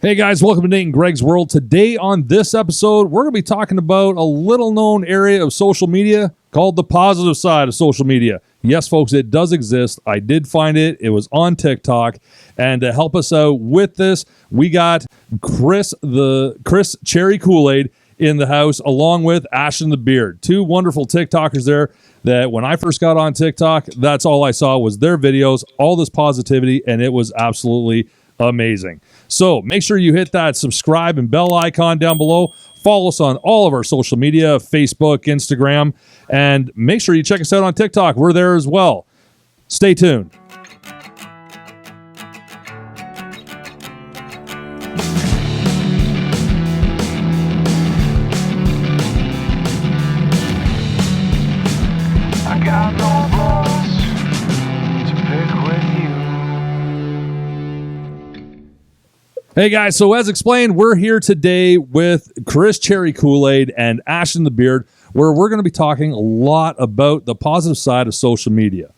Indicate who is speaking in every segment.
Speaker 1: Hey guys, welcome to Nate and Greg's World. Today on this episode, we're going to be talking about a little known area of social media called the positive side of social media. Yes, folks, it does exist. I did find it. It was on TikTok. And to help us out with this, we got Chris Cherry Kool-Aid in the house, along with Ashton the Beard. Two wonderful TikTokers there that when I first got on TikTok, that's all I saw was their videos, all this positivity, and it was absolutely amazing. So make sure you hit that subscribe and bell icon down below. Follow us on all of our social media, Facebook, Instagram, and make sure you check us out on TikTok. We're there as well. Stay tuned.
Speaker 2: I got no balls to pick with you.
Speaker 1: Hey guys, so as explained, we're here today with Chris Cherry Kool-Aid and Ashton the Beard, where we're going to be talking a lot about the positive side of social media.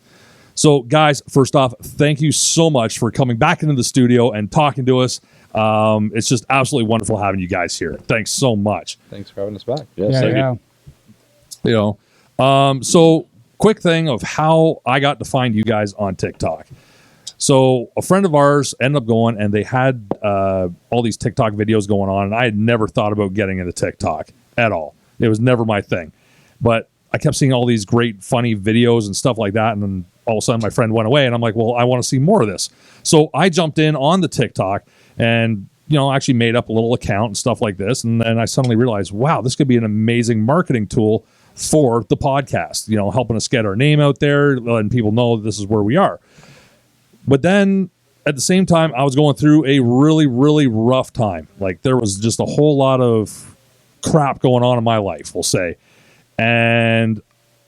Speaker 1: So guys, first off, thank you so much for coming back into the studio and talking to us. It's just absolutely wonderful having you guys here. Thanks so much.
Speaker 3: Thanks for having us back.
Speaker 1: You know, so quick thing of how I got to find you guys on TikTok. So a friend of ours ended up going, and they had all these TikTok videos going on, and I had never thought about getting into TikTok at all. It was never my thing. But I kept seeing all these great, funny videos and stuff like that, and then all of a sudden my friend went away, and I'm like, well, I want to see more of this. So I jumped in on the TikTok and, you know, actually made up a little account and stuff like this, and then I suddenly realized, wow, this could be an amazing marketing tool for the podcast, you know, helping us get our name out there, letting people know this is where we are. But then at the same time, I was going through a really, really rough time. Like there was just a whole lot of crap going on in my life, we'll say. And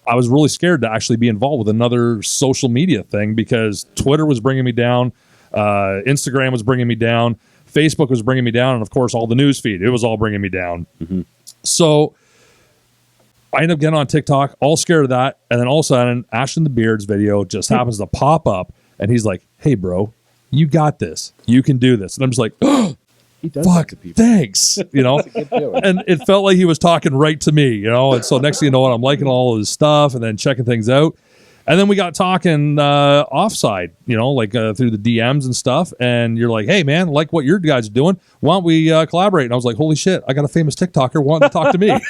Speaker 1: I was really scared to actually be involved with another social media thing because Twitter was bringing me down. Instagram was bringing me down. Facebook was bringing me down. And of course, all the news feed, it was all bringing me down. Mm-hmm. So I ended up getting on TikTok, all scared of that. And then all of a sudden, Ashton the Beard's video just happens to pop up. And he's like, hey, bro, you got this. You can do this. And I'm just like, oh,
Speaker 3: He does
Speaker 1: fuck,
Speaker 3: that to people.
Speaker 1: thanks. You know, and it felt like he was talking right to me, you know. And so next thing you know, I'm liking all of his stuff and then checking things out. And then we got talking offside, you know, like through the DMs and stuff. And you're like, hey, man, like what your guys are doing. Why don't we collaborate? And I was like, holy shit, I got a famous TikToker wanting to talk to me.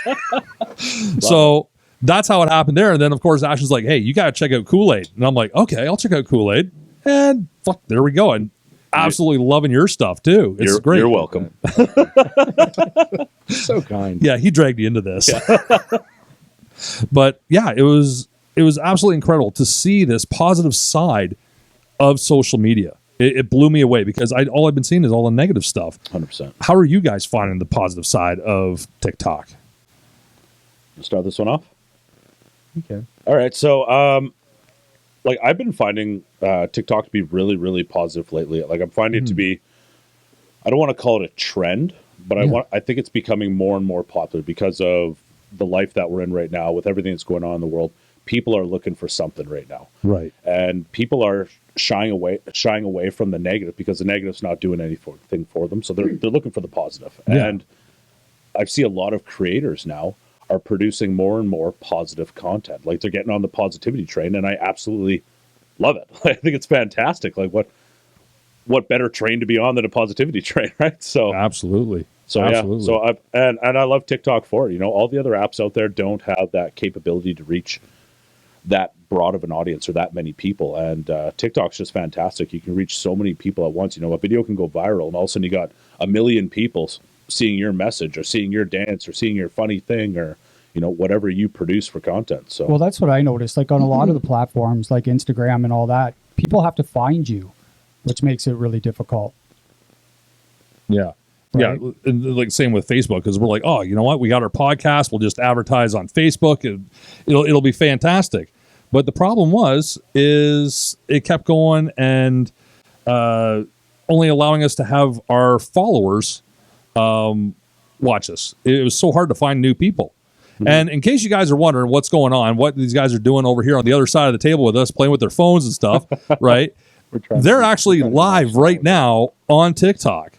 Speaker 1: So that's how it happened there. And then, of course, Ashton's like, hey, you got to check out Kool-Aid. And I'm like, okay, I'll check out Kool-Aid. And fuck, there we go. And absolutely loving your stuff, too. It's great.
Speaker 4: You're welcome.
Speaker 3: So kind.
Speaker 1: Yeah, he dragged you into this. But yeah, it was absolutely incredible to see this positive side of social media. It blew me away because all I've been seeing is all the negative stuff.
Speaker 4: 100%.
Speaker 1: How are you guys finding the positive side of TikTok?
Speaker 4: Start this one off.
Speaker 3: Okay.
Speaker 4: All right. So, like I've been finding TikTok to be really, really positive lately. Like I'm finding it to be, I don't want to call it a trend, but I think it's becoming more and more popular because of the life that we're in right now with everything that's going on in the world. People are looking for something right now.
Speaker 1: Right.
Speaker 4: And people are shying away from the negative because the negative's not doing anything for them. So they're looking for the positive.
Speaker 1: Yeah.
Speaker 4: And I see a lot of creators now are producing more and more positive content. Like they're getting on the positivity train, and I absolutely love it. I think it's fantastic. Like what better train to be on than a positivity train, right? So
Speaker 1: Absolutely.
Speaker 4: so
Speaker 1: Absolutely.
Speaker 4: yeah. So and I love TikTok for it. You know, all the other apps out there don't have that capability to reach that broad of an audience or that many people. And TikTok's just fantastic. You can reach so many people at once. You know, a video can go viral, and all of a sudden you got 1 million people seeing your message or seeing your dance or seeing your funny thing or, you know, whatever you produce for content. So
Speaker 5: Well, that's what I noticed. Like on a lot of the platforms like Instagram and all that, people have to find you, which makes it really difficult.
Speaker 1: Yeah.
Speaker 5: Right.
Speaker 1: Yeah. And like same with Facebook, because we're like, oh, you know what? We got our podcast. We'll just advertise on Facebook. And it'll be fantastic. But the problem is it kept going and only allowing us to have our followers watch us. It was so hard to find new people. Mm-hmm. And in case you guys are wondering what's going on, what these guys are doing over here on the other side of the table with us, playing with their phones and stuff, right? They're actually live right now on TikTok.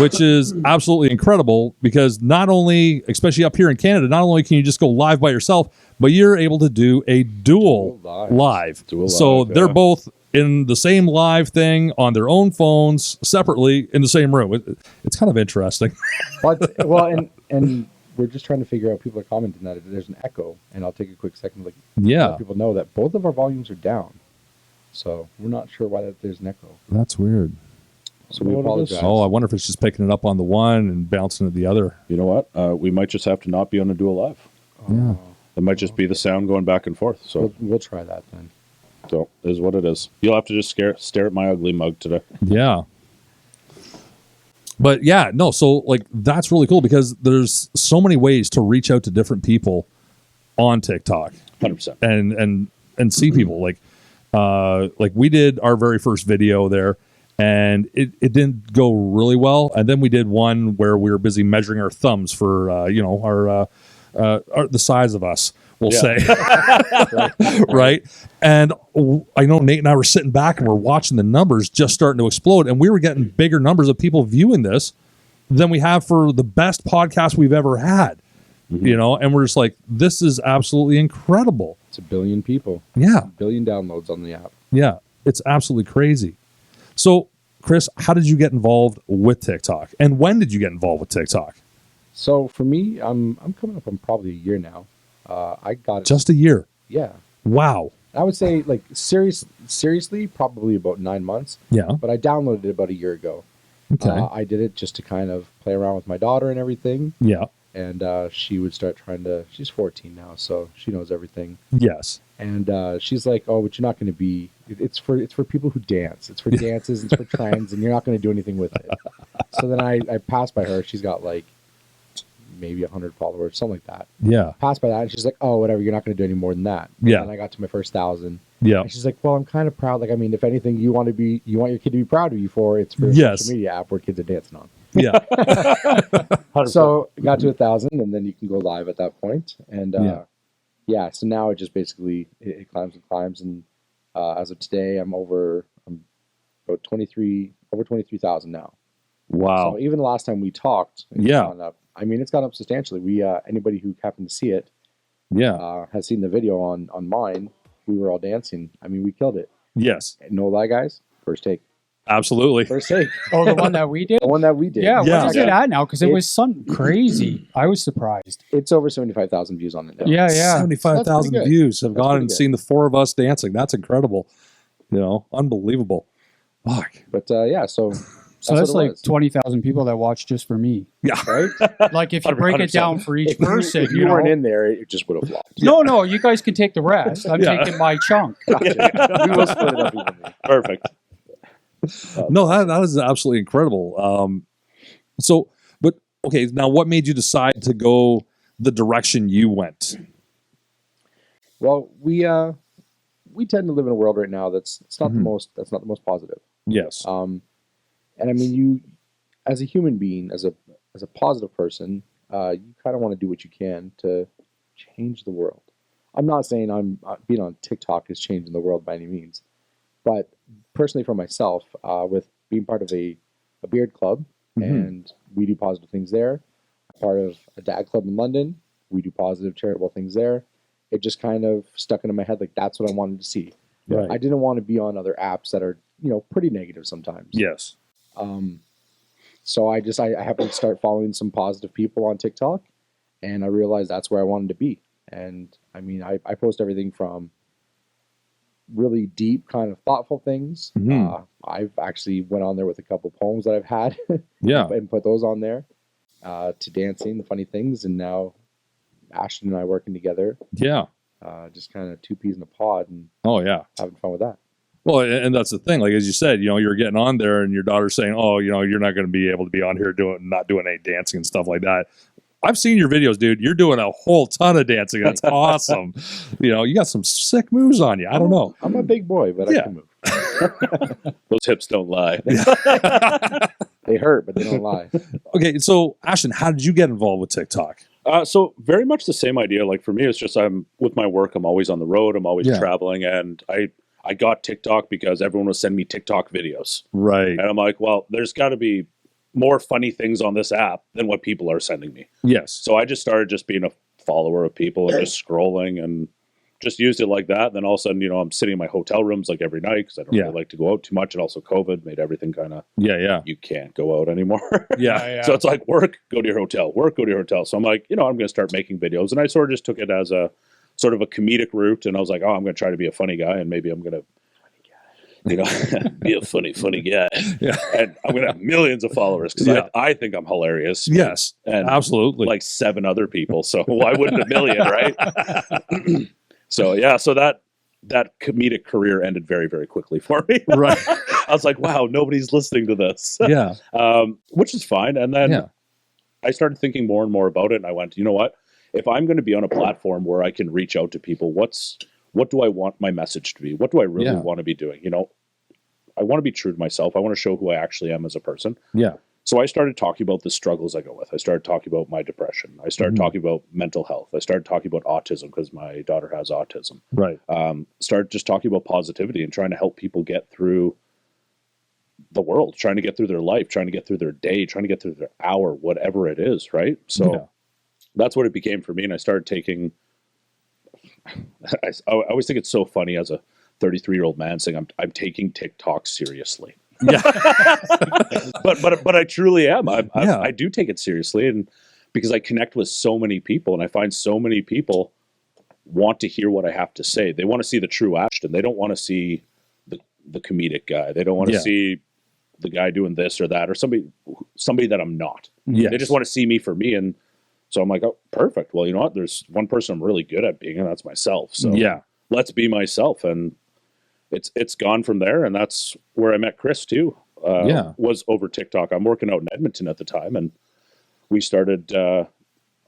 Speaker 1: which is absolutely incredible because not only, especially up here in Canada, not only can you just go live by yourself, but you're able to do a dual
Speaker 3: Dual
Speaker 1: live.
Speaker 4: Dual
Speaker 1: So
Speaker 4: live,
Speaker 1: they're
Speaker 4: yeah.
Speaker 1: both in the same live thing on their own phones separately in the same room. It's kind of interesting.
Speaker 3: But well, and we're just trying to figure out. People are commenting that there's an echo, and I'll take a quick second to
Speaker 1: Yeah,
Speaker 3: let people know that both of our volumes are down. So we're not sure why there's an echo.
Speaker 1: that's weird.
Speaker 3: So we
Speaker 4: What it is.
Speaker 3: apologize.
Speaker 1: Oh, I wonder if it's just picking it up on the one and bouncing at the other.
Speaker 4: You know what? We might just have to not be on a dual live.
Speaker 1: Yeah.
Speaker 4: It might just be the sound going back and forth. So,
Speaker 3: We'll try that then.
Speaker 4: so is what it is. You'll have to just stare at my ugly mug today.
Speaker 1: Yeah. But yeah, no, so like that's really cool because there's so many ways to reach out to different people on TikTok
Speaker 4: 100%.
Speaker 1: and see people like we did our very first video there and it didn't go really well, and then we did one where we were busy measuring our thumbs for our the size of us, we'll
Speaker 4: Yeah.
Speaker 1: say. Right. And I know Nate and I were sitting back and we're watching the numbers just starting to explode, and we were getting bigger numbers of people viewing this than we have for the best podcast we've ever had. And we're just like, this is absolutely incredible.
Speaker 3: It's 1 billion people,
Speaker 1: Yeah.
Speaker 3: 1 billion downloads on the app.
Speaker 1: Yeah. It's absolutely crazy. So Chris, how did you get involved with TikTok, and when did you get involved with TikTok?
Speaker 3: So for me, I'm coming up on probably a year now. I got it.
Speaker 1: Just a year.
Speaker 3: Yeah,
Speaker 1: Wow.
Speaker 3: I would say like seriously, probably about 9 months.
Speaker 1: Yeah.
Speaker 3: But I downloaded it about a year ago.
Speaker 1: Okay.
Speaker 3: I did it just to kind of play around with my daughter and everything.
Speaker 1: Yeah.
Speaker 3: And she would start trying to. She's 14 now, so she knows everything.
Speaker 1: Yes.
Speaker 3: And she's like, "Oh, but you're not going to be. It's for people who dance. It's for dances. It's for trends, and you're not going to do anything with it." So then I passed by her. She's got like maybe 100 followers, something like that.
Speaker 1: Yeah.
Speaker 3: Passed by that, and she's like, "Oh, whatever. You're not going to do any more than that."
Speaker 1: Yeah.
Speaker 3: And I got to my first 1,000.
Speaker 1: Yeah.
Speaker 3: And she's like, "Well, I'm kind of proud. Like, I mean, if anything, you want your kid to be proud of you for, it's for a
Speaker 1: Yes.
Speaker 3: social media app where kids are dancing on."
Speaker 1: Yeah.
Speaker 3: So got to 1,000, and then you can go live at that point. And
Speaker 1: Yeah.
Speaker 3: so now it just basically it climbs and climbs, and as of today, I'm about 23,000 now.
Speaker 1: Wow.
Speaker 3: So even the last time we talked, it's
Speaker 1: Yeah.
Speaker 3: gone up. I mean, it's gone up substantially. We anybody who happened to see it
Speaker 1: Yeah.
Speaker 3: has seen the video on mine. We were all dancing. I mean, we killed it.
Speaker 1: Yes.
Speaker 3: No lie, guys. First take.
Speaker 1: Absolutely.
Speaker 3: First take.
Speaker 5: Oh, the one that we did?
Speaker 3: The one that we did.
Speaker 5: Yeah,
Speaker 1: Yeah.
Speaker 5: what's it at now? Because it
Speaker 3: It-
Speaker 5: was something crazy. I was surprised.
Speaker 3: It's over 75,000 views on it now.
Speaker 5: Yeah.
Speaker 1: 75,000
Speaker 3: That's pretty good.
Speaker 1: views have
Speaker 3: That's
Speaker 1: gone
Speaker 3: pretty
Speaker 1: and
Speaker 3: good.
Speaker 1: seen the four of us dancing. That's incredible. Unbelievable. Fuck.
Speaker 3: But yeah, so
Speaker 5: So
Speaker 3: what
Speaker 5: that's
Speaker 3: it
Speaker 5: like
Speaker 3: was,
Speaker 5: 20,000 people that watched just for me.
Speaker 1: Yeah.
Speaker 3: right?
Speaker 5: Like if you break it down for each person,
Speaker 3: if you
Speaker 5: know?
Speaker 3: weren't in there, it just would have flopped.
Speaker 5: No, you guys can take the rest. I'm
Speaker 1: Yeah.
Speaker 5: taking my chunk.
Speaker 3: Gotcha. We will split it up evenly.
Speaker 4: Perfect.
Speaker 1: No, that is absolutely incredible. But okay, now what made you decide to go the direction you went?
Speaker 3: Well, we tend to live in a world right now that's not
Speaker 1: Mhm.
Speaker 3: the most positive.
Speaker 1: Yes.
Speaker 3: And I mean, you as a human being, as a positive person, you kind of want to do what you can to change the world. I'm not saying I'm being on TikTok is changing the world by any means, but personally for myself, with being part of a beard club,
Speaker 1: Mhm.
Speaker 3: and we do positive things there. Part of a dad club in London, we do positive charitable things there. It just kind of stuck into my head like that's what I wanted to see.
Speaker 1: Right.
Speaker 3: I didn't want to be on other apps that are pretty negative sometimes.
Speaker 1: Yes.
Speaker 3: So I happened to start following some positive people on TikTok, and I realized that's where I wanted to be. And I mean, I post everything from really deep, kind of thoughtful things.
Speaker 1: Mhm.
Speaker 3: I've actually went on there with a couple poems that I've had
Speaker 1: Yeah.
Speaker 3: and put those on there, to dancing, the funny things, and now Ashton and I working together,
Speaker 1: Yeah.
Speaker 3: just kind of two peas in a pod and
Speaker 1: Oh yeah.
Speaker 3: having fun with that.
Speaker 1: Well, and that's the thing. Like as you said, you're getting on there, and your daughter's saying, "Oh, you're not going to be able to be on here not doing any dancing and stuff like that." I've seen your videos, dude. You're doing a whole ton of dancing. That's awesome. You got some sick moves on you. I don't know.
Speaker 3: I'm a big boy, but
Speaker 1: Yeah.
Speaker 3: I can move.
Speaker 4: Those hips don't lie.
Speaker 3: They hurt, but they don't lie.
Speaker 1: Okay, so Ashton, how did you get involved with TikTok?
Speaker 4: So very much the same idea. Like for me, it's just I'm with my work. I'm always on the road. I'm always
Speaker 1: Yeah.
Speaker 4: traveling, and I got TikTok because everyone was sending me TikTok videos,
Speaker 1: Right.
Speaker 4: and I'm like, well, there's got to be more funny things on this app than what people are sending me.
Speaker 1: Yes.
Speaker 4: So I just started just being a follower of people and just scrolling and just used it like that. Then all of a sudden, you know, I'm sitting in my hotel rooms like every night because I don't
Speaker 1: Yeah.
Speaker 4: really like to go out too much. And also COVID made everything kind of,
Speaker 1: Yeah.
Speaker 4: you can't go out anymore.
Speaker 1: Yeah.
Speaker 4: So it's like work, go to your hotel, work, go to your hotel. So I'm like, you know, I'm going to start making videos. And I sort of just took it as a sort of a comedic route. And I was like, oh, I'm going to try to be a funny guy. And maybe I'm going to, you know, be a funny guy.
Speaker 1: Yeah.
Speaker 4: And I'm going to have millions of followers because
Speaker 1: Yeah.
Speaker 4: I think I'm hilarious.
Speaker 1: Yes.
Speaker 4: And
Speaker 1: Absolutely.
Speaker 4: like 7 other people. So why wouldn't a million, right? So yeah, so that comedic career ended very, very quickly for me.
Speaker 1: right.
Speaker 4: I was like, wow, nobody's listening to this,
Speaker 1: Yeah.
Speaker 4: which is fine. And then
Speaker 1: Yeah.
Speaker 4: I started thinking more and more about it. And I went, you know what? If I'm going to be on a platform where I can reach out to people, what do I want my message to be? What do I really
Speaker 1: Yeah.
Speaker 4: want to be doing? You know, I want to be true to myself. I want to show who I actually am as a person.
Speaker 1: Yeah.
Speaker 4: So I started talking about the struggles I go with. I started talking about my depression. I started
Speaker 1: Mhm.
Speaker 4: talking about mental health. I started talking about autism because my daughter has autism.
Speaker 1: Right.
Speaker 4: Started just talking about positivity and trying to help people get through the world, trying to get through their life, trying to get through their day, trying to get through their hour, whatever it is, right? So
Speaker 1: Yeah.
Speaker 4: that's what it became for me. And I started taking, I always think it's so funny as a 33-year-old man saying I'm taking TikTok seriously.
Speaker 1: Yeah.
Speaker 4: but I truly am.
Speaker 1: Yeah.
Speaker 4: I do take it seriously, and because I connect with so many people, and I find so many people want to hear what I have to say. They want to see the true Ashton. They don't want to see the comedic guy. They don't want to
Speaker 1: Yeah.
Speaker 4: see the guy doing this or that or somebody that I'm not.
Speaker 1: Yeah.
Speaker 4: They just want to see me for me. And so I'm like, oh, perfect. Well, you know what? There's one person I'm really good at being, and that's myself. So
Speaker 1: Yeah.
Speaker 4: let's be myself. And it's gone from there. And that's where I met Chris too.
Speaker 1: Yeah.
Speaker 4: Was over TikTok. I'm working out in Edmonton at the time, and we started, I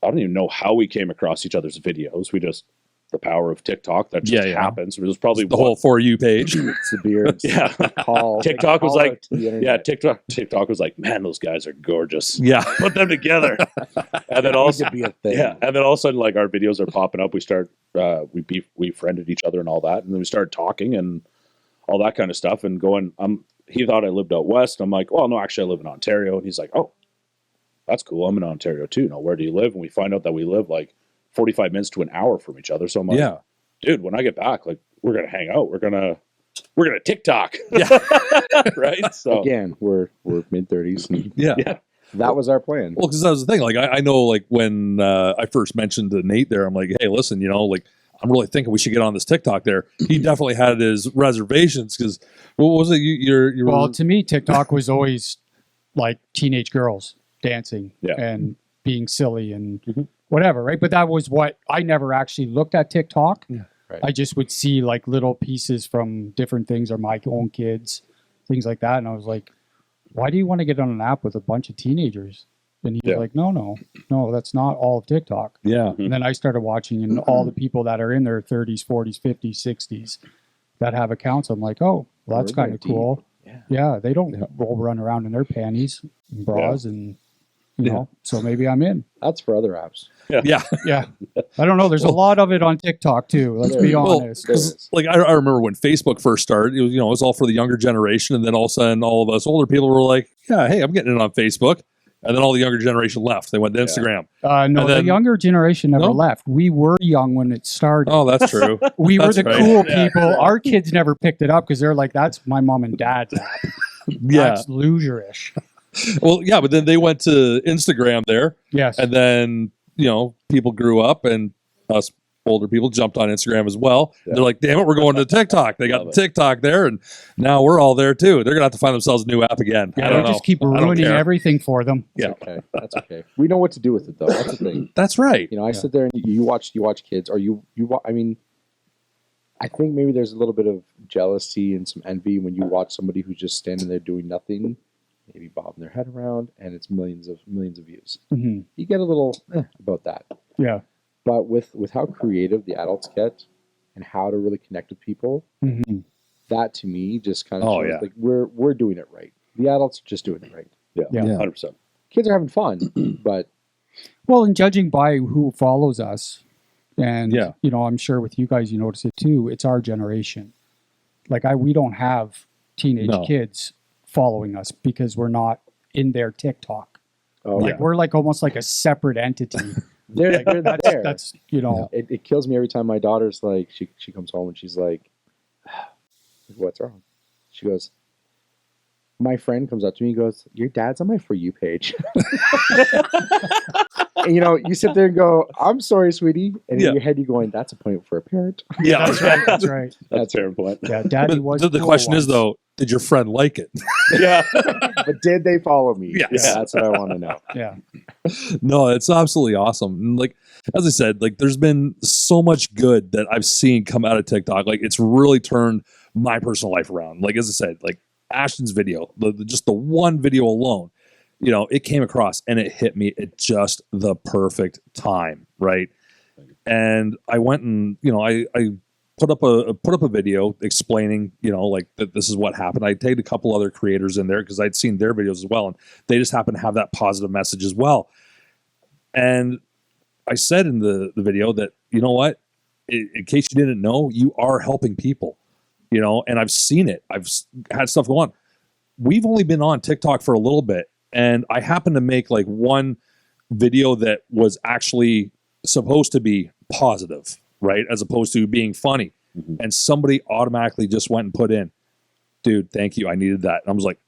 Speaker 4: don't even know how we came across each other's videos. We just, the power of TikTok, that just
Speaker 1: Yeah.
Speaker 4: happens. It was probably
Speaker 1: The whole For You page.
Speaker 3: It's the beards.
Speaker 4: yeah.
Speaker 3: Call.
Speaker 4: TikTok was
Speaker 3: call
Speaker 4: like,
Speaker 3: out to the internet.
Speaker 4: yeah, TikTok was like, man, those guys are gorgeous.
Speaker 1: Yeah.
Speaker 4: Put them together. And then
Speaker 3: It
Speaker 4: also,
Speaker 3: could be a thing.
Speaker 4: yeah, and then all of a sudden, like our videos are popping up. We start, we friended each other and all that, and then we started talking and all that kind of stuff. And going, he thought I lived out west. I'm like, well, no, actually, I live in Ontario. And he's like, oh, that's cool. I'm in Ontario too. Now, where do you live? And we find out that we live like 45 minutes to an hour from each other. So I'm like,
Speaker 1: Yeah.
Speaker 4: dude, when I get back, like we're gonna hang out. We're gonna TikTok.
Speaker 1: Yeah.
Speaker 4: Right. So
Speaker 3: Again, we're mid-30s.
Speaker 1: Yeah.
Speaker 4: yeah.
Speaker 3: That was our plan.
Speaker 1: Well, because that was the thing. Like, I know, like, when I first mentioned to Nate there, I'm like, hey, listen, you know, like, I'm really thinking we should get on this TikTok there. He definitely had his reservations because, what was it? You were,
Speaker 5: Well, to me, TikTok was always like teenage girls dancing
Speaker 4: Yeah.
Speaker 5: and being silly and
Speaker 4: Mhm.
Speaker 5: whatever, right? But that was what I never actually looked at TikTok.
Speaker 1: Yeah.
Speaker 3: Right.
Speaker 5: I just would see like little pieces from different things or my own kids, things like that. And I was like, why do you want to get on an app with a bunch of teenagers? And he was
Speaker 4: Yeah.
Speaker 5: like, no, that's not all of TikTok.
Speaker 1: yeah.
Speaker 5: And then I started watching, and all the people that are in their 30s, 40s, 50s, 60s that have accounts, I'm like, oh, well, that's
Speaker 3: We're
Speaker 5: kind of
Speaker 3: deep.
Speaker 5: cool.
Speaker 3: Yeah.
Speaker 5: Yeah, they don't run around in their panties and bras, and you know, so maybe I'm in.
Speaker 3: That's for other apps.
Speaker 1: Yeah.
Speaker 5: Yeah, I don't know. There's a lot of it on TikTok too. Let's be
Speaker 3: Well,
Speaker 5: honest.
Speaker 3: there is.
Speaker 1: Like, I remember when Facebook first started, it was, you know, it was all for the younger generation. And then all of a sudden, all of us older people were like, yeah, hey, I'm getting in on Facebook. And then all the younger generation left. They went to Instagram.
Speaker 5: No,
Speaker 1: and
Speaker 5: the
Speaker 1: then-
Speaker 5: younger generation never
Speaker 1: No?
Speaker 5: left. We were young when it started.
Speaker 1: Oh, that's true.
Speaker 5: We were
Speaker 1: that's
Speaker 5: the
Speaker 1: right.
Speaker 5: cool
Speaker 4: Yeah.
Speaker 5: people. Our kids never picked it up because they're like, that's my mom and dad's app.
Speaker 1: Yeah.
Speaker 5: That's loserish.
Speaker 1: Well, yeah, but then they went to Instagram there.
Speaker 5: Yes.
Speaker 1: And then, you know, people grew up and us older people jumped on Instagram as well.
Speaker 4: Yeah.
Speaker 1: They're like, damn it, we're going to TikTok. They got
Speaker 4: Love
Speaker 1: the
Speaker 4: it.
Speaker 1: TikTok there, and now we're all there too. They're gonna have to find themselves a new app again.
Speaker 5: Yeah,
Speaker 1: I don't
Speaker 5: they
Speaker 1: know.
Speaker 5: just keep
Speaker 1: I don't
Speaker 5: ruining
Speaker 1: care.
Speaker 5: everything for them.
Speaker 1: Yeah.
Speaker 3: Okay, that's okay. We know what to do with it, though. That's the thing.
Speaker 1: That's right.
Speaker 3: You know, I sit there and you watch kids, or I mean, I think maybe there's a little bit of jealousy and some envy when you watch somebody who's just standing there doing nothing, maybe bobbing their head around, and it's millions of views.
Speaker 5: Mhm.
Speaker 3: You get a little about that.
Speaker 5: Yeah.
Speaker 3: But with how creative the adults get and how to really connect with people,
Speaker 5: Mhm.
Speaker 3: that to me just kind of
Speaker 1: Oh,
Speaker 3: shows
Speaker 1: yeah.
Speaker 3: like we're doing it right. The adults are just doing it right.
Speaker 4: Yeah.
Speaker 5: Yeah.
Speaker 4: 100%.
Speaker 3: Kids are having fun, but
Speaker 5: Well, and judging by who follows us, and
Speaker 1: Yeah.
Speaker 5: you know, I'm sure with you guys, you notice it too. It's our generation. Like we don't have teenage
Speaker 1: No.
Speaker 5: kids following us because we're not in their TikTok.
Speaker 3: Oh,
Speaker 5: Like we're like almost like a separate entity.
Speaker 3: they're there.
Speaker 5: That's you know.
Speaker 3: It kills me every time my daughter's like, she comes home and she's like, what's wrong? She goes, my friend comes up to me and goes, your dad's on my For You page. And, you know, you sit there and go, I'm sorry, sweetie. And
Speaker 1: Yeah.
Speaker 3: in your head, you're going, that's a point for a parent.
Speaker 1: Yeah.
Speaker 5: That's right. That's right.
Speaker 4: That's a fair point.
Speaker 5: Yeah, Daddy was.
Speaker 1: The
Speaker 5: cool
Speaker 1: question is
Speaker 5: once.
Speaker 1: though, did your friend like it?
Speaker 4: Yeah.
Speaker 3: But did they follow me?
Speaker 1: Yes.
Speaker 3: Yeah, that's what I want to know.
Speaker 5: Yeah.
Speaker 1: No, it's absolutely awesome. And like as I said, like there's been so much good that I've seen come out of TikTok. Like it's really turned my personal life around. Like as I said, like Ashton's video, just the one video alone, you know, it came across and it hit me at just the perfect time, right? And I went and I put up a video explaining, like that this is what happened. I tagged a couple other creators in there because I'd seen their videos as well, and they just happened to have that positive message as well. And I said in the video that, you know what, in case you didn't know, you are helping people, and I've seen it. I've had stuff go on. We've only been on TikTok for a little bit, and I happened to make like one video that was actually supposed to be positive, right? As opposed to being funny.
Speaker 4: Mm-hmm.
Speaker 1: And somebody automatically just went and put in, dude, thank you. I needed that. And I was like,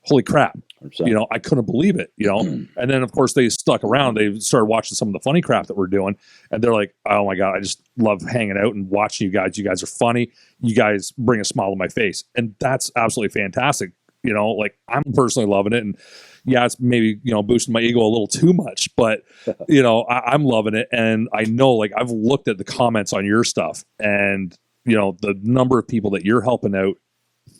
Speaker 1: holy crap.
Speaker 4: 100%.
Speaker 1: I couldn't believe it, And then of course they stuck around. They started watching some of the funny crap that we're doing. And they're like, oh my God, I just love hanging out and watching you guys. You guys are funny. You guys bring a smile to my face. And that's absolutely fantastic. Like I'm personally loving it. And yeah, it's maybe, boosting my ego a little too much, but I'm loving it. And I know, like, I've looked at the comments on your stuff and, the number of people that you're helping out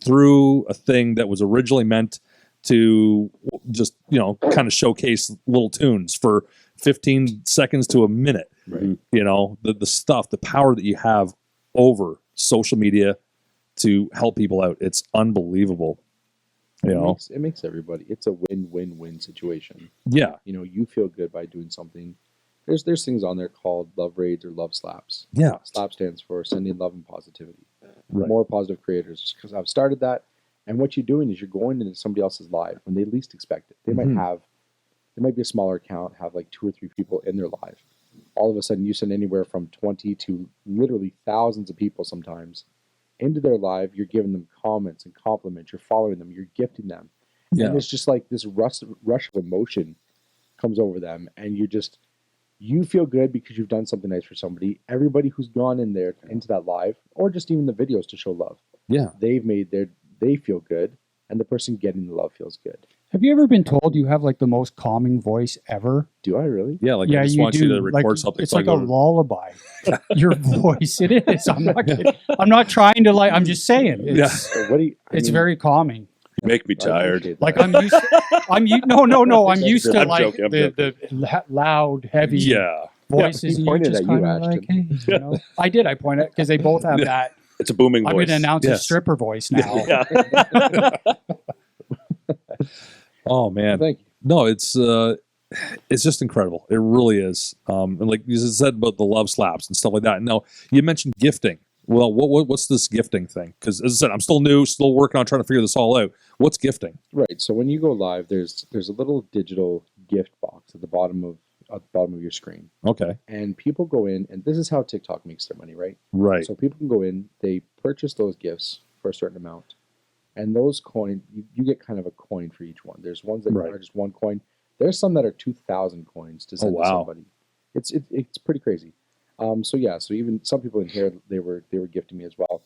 Speaker 1: through a thing that was originally meant to just, kind of showcase little tunes for 15 seconds to a minute,
Speaker 4: Right.
Speaker 1: The stuff, the power that you have over social media to help people out. It's unbelievable.
Speaker 3: It makes everybody. It's a win-win-win situation.
Speaker 1: Yeah.
Speaker 3: You feel good by doing something. There's things on there called love raids or love slaps.
Speaker 1: Yeah.
Speaker 3: SLAP stands for sending love and positivity.
Speaker 1: Right.
Speaker 3: More positive creators, because I've started that. And what you're doing is you're going into somebody else's live when they least expect it. They
Speaker 1: Mhm.
Speaker 3: might be a smaller account, have like 2 or 3 people in their live. All of a sudden, you send anywhere from 20 to literally thousands of people sometimes into their live. You're giving them comments and compliments. You're following them. You're gifting them.
Speaker 1: Yeah.
Speaker 3: And it's just like this rush of emotion comes over them. And you feel good because you've done something nice for somebody. Everybody who's gone in there into that live, or just even the videos to show love,
Speaker 1: Yeah.
Speaker 3: they feel good. And the person getting the love feels good.
Speaker 5: Have you ever been told you have like the most calming voice ever?
Speaker 3: Do I really?
Speaker 1: Yeah. Like,
Speaker 5: yeah,
Speaker 1: I just
Speaker 5: you
Speaker 1: want
Speaker 5: do.
Speaker 1: you to record
Speaker 5: like,
Speaker 1: something.
Speaker 5: It's
Speaker 1: so I
Speaker 5: like a
Speaker 1: go to-
Speaker 5: lullaby. Your voice, it is. I'm not kidding. I'm not trying to I'm just saying. It's,
Speaker 1: Yeah.
Speaker 3: So what do you?
Speaker 5: it's very calming.
Speaker 4: You make me
Speaker 3: I
Speaker 4: tired.
Speaker 3: appreciate
Speaker 5: Like
Speaker 3: that.
Speaker 5: I'm used. No. I'm used to
Speaker 4: I'm
Speaker 5: like
Speaker 4: joking, I'm
Speaker 5: the loud, heavy
Speaker 1: Yeah.
Speaker 5: voices.
Speaker 3: he
Speaker 5: and
Speaker 3: pointed
Speaker 5: you're just
Speaker 3: at you,
Speaker 5: kinda like,
Speaker 3: Ashton.
Speaker 5: hey, I did. I pointed because they both have that.
Speaker 4: It's a booming
Speaker 5: I'm
Speaker 4: voice.
Speaker 5: going to announce a
Speaker 1: Yes.
Speaker 5: stripper voice now.
Speaker 4: Yeah.
Speaker 1: Oh man.
Speaker 3: Thank you.
Speaker 1: No, it's just incredible. It really is. And like you said about the love slaps and stuff like that. Now you mentioned gifting. Well, what's this gifting thing? Because as I said, I'm still new, still working on trying to figure this all out. What's gifting?
Speaker 3: Right. So when you go live, there's a little digital gift box at the bottom of your screen,
Speaker 1: Okay.
Speaker 3: and people go in, and this is how TikTok makes their money, right?
Speaker 1: Right.
Speaker 3: So people can go in, they purchase those gifts for a certain amount, and those coin you get kind of a coin for each one. There's ones that
Speaker 1: Right.
Speaker 3: are just 1 coin. There's some that are 2,000 coins to send to
Speaker 1: wow.
Speaker 3: somebody. It's pretty crazy. So even some people in here they were gifting me as well,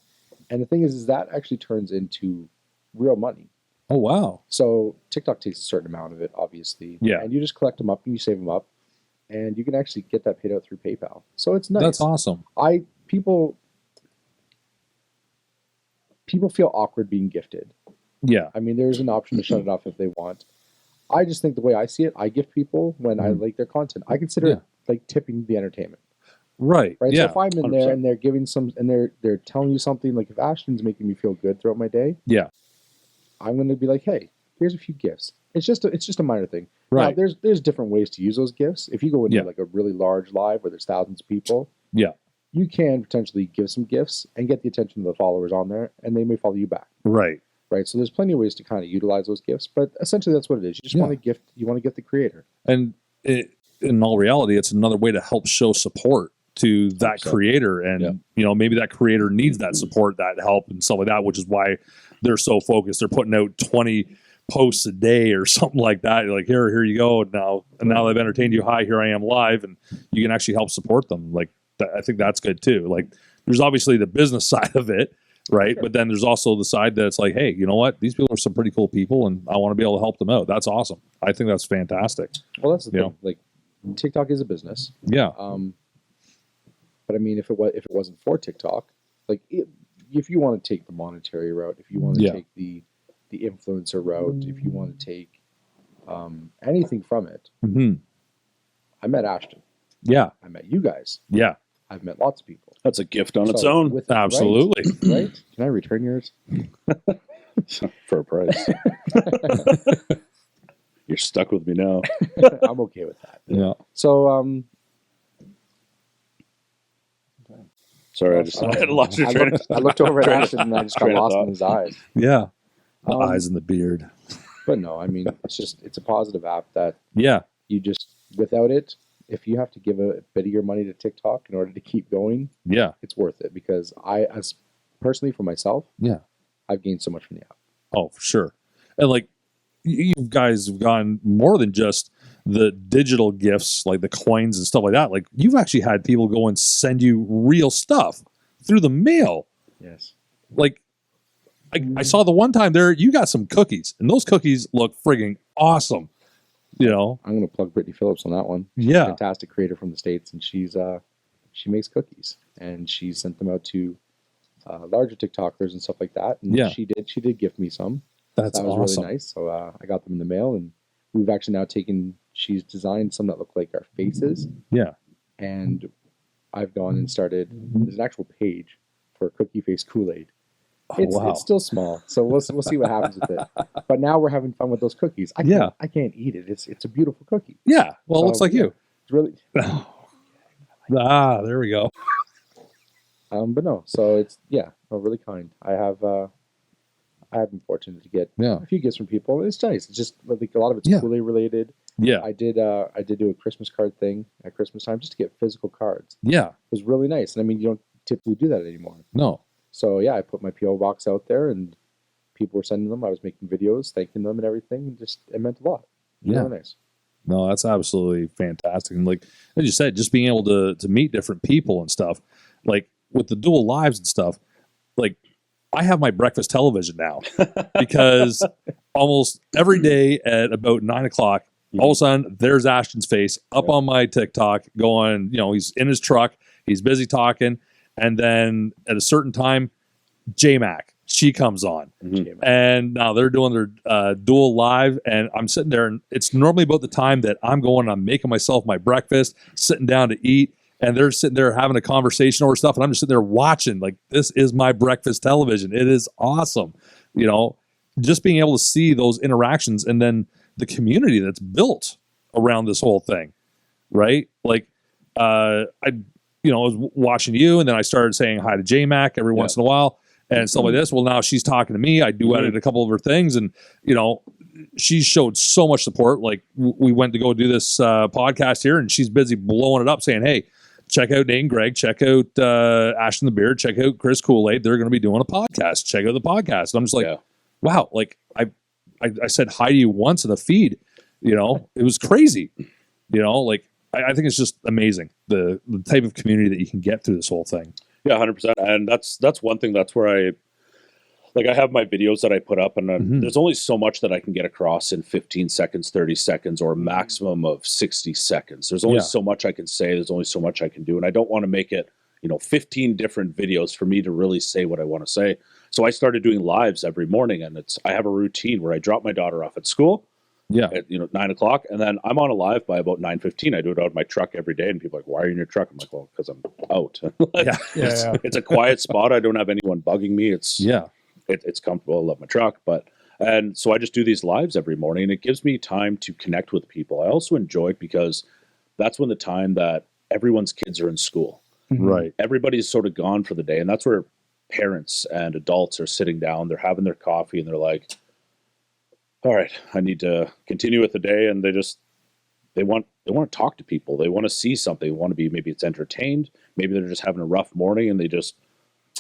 Speaker 3: and the thing is that actually turns into real money.
Speaker 1: Oh wow.
Speaker 3: So TikTok takes a certain amount of it, obviously.
Speaker 1: Yeah.
Speaker 3: And you just collect them up and you save them up, and you can actually get that paid out through PayPal. So it's nice.
Speaker 1: That's awesome.
Speaker 3: People feel awkward being gifted.
Speaker 1: Yeah.
Speaker 3: I mean, there's an option to shut it off if they want. I just think the way I see it, I gift people when I like their content. I consider it like tipping the entertainment.
Speaker 1: Right.
Speaker 3: Right.
Speaker 1: Yeah.
Speaker 3: So if I'm in there
Speaker 4: 100%.
Speaker 3: and they're giving some and they're telling you something, like if Ashton's making me feel good throughout my day,
Speaker 1: Yeah.
Speaker 3: I'm gonna be like, hey, here's a few gifts. It's just a minor thing.
Speaker 1: Right.
Speaker 3: Now, there's different ways to use those gifts. If you go into
Speaker 1: Yeah.
Speaker 3: like a really large live where there's thousands of people,
Speaker 1: Yeah.
Speaker 3: you can potentially give some gifts and get the attention of the followers on there, and they may follow you back.
Speaker 1: Right.
Speaker 3: right? So there's plenty of ways to kind of utilize those gifts, but essentially that's what it is. You just
Speaker 1: Yeah.
Speaker 3: want to gift. You want to gift the creator.
Speaker 1: And in all reality, it's another way to help show support to that
Speaker 3: 100%.
Speaker 1: creator. And,
Speaker 4: Yeah.
Speaker 1: you know, maybe that creator needs that support, that help and stuff like that, which is why they're so focused. They're putting out 20 posts a day or something like that. You're like, here you go. Now they've entertained you. Hi, here I am live. And you can actually help support them. Like, I think that's good too. Like, there's obviously the business side of it, right?
Speaker 3: Sure.
Speaker 1: But then there's also the side that's like, hey, you know what? These people are some pretty cool people, and I want to be able to help them out. That's awesome. I think that's fantastic.
Speaker 3: Well, that's the
Speaker 1: Yeah.
Speaker 3: thing. Like, TikTok is a business.
Speaker 1: Yeah.
Speaker 3: But I mean, if it wasn't for TikTok, like if you want to take the monetary route, if you want to
Speaker 1: Yeah.
Speaker 3: take the influencer route, if you want to take anything from it,
Speaker 1: hmm
Speaker 3: I met Ashton.
Speaker 1: Yeah.
Speaker 3: I met you guys.
Speaker 1: Yeah.
Speaker 3: I've met lots of people.
Speaker 4: That's a gift on its
Speaker 3: So
Speaker 4: own
Speaker 3: with-
Speaker 1: Absolutely.
Speaker 3: Right? Right? Can I return yours?
Speaker 4: for a price. You're stuck with me now.
Speaker 3: I'm okay with that.
Speaker 1: Yeah.
Speaker 3: So
Speaker 4: Sorry, I just I lost your train.
Speaker 3: I looked over at Ashton and I just got
Speaker 4: train of
Speaker 3: lost
Speaker 4: thought.
Speaker 3: in his eyes.
Speaker 1: Yeah. The
Speaker 3: Um,
Speaker 1: eyes and the beard.
Speaker 3: But no, I mean, it's a positive app that
Speaker 1: Yeah.
Speaker 3: you just, without it, if you have to give a bit of your money to TikTok in order to keep going,
Speaker 1: Yeah.
Speaker 3: it's worth it because as personally for myself,
Speaker 1: Yeah.
Speaker 3: I've gained so much from the app.
Speaker 1: Oh, for sure. And like, you guys have gone more than just the digital gifts, like the coins and stuff like that. Like, you've actually had people go and send you real stuff through the mail.
Speaker 3: Yes.
Speaker 1: Like, I saw the one time there, you got some cookies, and those cookies look frigging awesome. You know?
Speaker 3: I'm going to plug Brittany Phillips on that one.
Speaker 1: Yeah.
Speaker 3: Fantastic creator from the States, and she makes cookies, and she sent them out to larger TikTokers and stuff like that. And
Speaker 1: Yeah.
Speaker 3: she did gift me some.
Speaker 1: That's
Speaker 3: That was
Speaker 1: awesome.
Speaker 3: really nice. So I got them in the mail, and we've actually now she's designed some that look like our faces,
Speaker 1: Yeah.
Speaker 3: and I've gone and started. There's an actual page for Cookie Face Kool-Aid.
Speaker 1: Oh,
Speaker 3: It's,
Speaker 1: wow.
Speaker 3: it's still small, so we'll see what happens with it. But now we're having fun with those cookies. I can't eat it. It's a beautiful cookie.
Speaker 1: Yeah. Well, it
Speaker 3: So,
Speaker 1: looks like
Speaker 3: yeah.
Speaker 1: you.
Speaker 3: It's really,
Speaker 1: Ah, there we go.
Speaker 3: but no. So it's really kind. I have been fortunate to get
Speaker 1: Yeah.
Speaker 3: a few gifts from people. It's nice. It's just like a lot of it's
Speaker 1: Yeah.
Speaker 3: Kool-Aid related.
Speaker 1: Yeah.
Speaker 3: I did do a Christmas card thing at Christmas time just to get physical cards.
Speaker 1: Yeah.
Speaker 3: It was really nice, and I mean you don't typically do that anymore.
Speaker 1: No.
Speaker 3: So yeah, I put my PO box out there, and people were sending them. I was making videos, thanking them, and everything. And just it meant a lot. It was
Speaker 1: Yeah.
Speaker 3: really nice.
Speaker 1: No, that's absolutely fantastic. And like as you said, just being able to meet different people and stuff, like with the dual lives and stuff, like I have my breakfast television now because almost every day at about 9 o'clock, all of a sudden there's Ashton's face up on my TikTok going, you know, he's in his truck, he's busy talking. And then at a certain time, J-Mac, she comes on. And now they're doing their dual live, and I'm sitting there, and it's normally about the time that I'm going, I'm making myself my breakfast, sitting down to eat, and they're sitting there having a conversation over stuff, and I'm just sitting there watching. Like, this is my breakfast television. It is awesome. You know, just being able to see those interactions and then the community that's built around this whole thing, right? Like, I was watching you, and then I started saying hi to J-Mac every once in a while and stuff like this. Well, now she's talking to me. I duetted a couple of her things, and she showed so much support. Like, we went to go do this podcast here, and she's busy blowing it up, saying, "Hey, check out Nate and Greg. Check out Ashton the Beard. Check out Chris Kool-Aid. They're going to be doing a podcast. Check out the podcast." And I'm just like, wow. Like, I said hi to you once in the feed. It was crazy. Like. I think it's just amazing the type of community that you can get through this whole thing.
Speaker 4: Yeah, 100%. And that's one thing. That's where I have my videos that I put up, and there's only so much that I can get across in 15 seconds, 30 seconds, or a maximum of 60 seconds. There's only so much I can say. There's only so much I can do. And I don't want to make it, 15 different videos for me to really say what I want to say. So I started doing lives every morning, and I have a routine where I drop my daughter off at school.
Speaker 1: Yeah.
Speaker 4: At 9 o'clock, and then I'm on a live by about 9:15. I do it out of my truck every day, and people are like, "Why are you in your truck?" I'm like, "Well, because I'm out." It's a quiet spot. I don't have anyone bugging me. It's comfortable. I love my truck, and so I just do these lives every morning, and it gives me time to connect with people. I also enjoy it because that's when the time that everyone's kids are in school.
Speaker 1: Right.
Speaker 4: Everybody's sort of gone for the day, and that's where parents and adults are sitting down, they're having their coffee, and they're like, all right, I need to continue with the day. And they want to talk to people. They want to see something. They want to be, maybe it's entertained. Maybe they're just having a rough morning and they just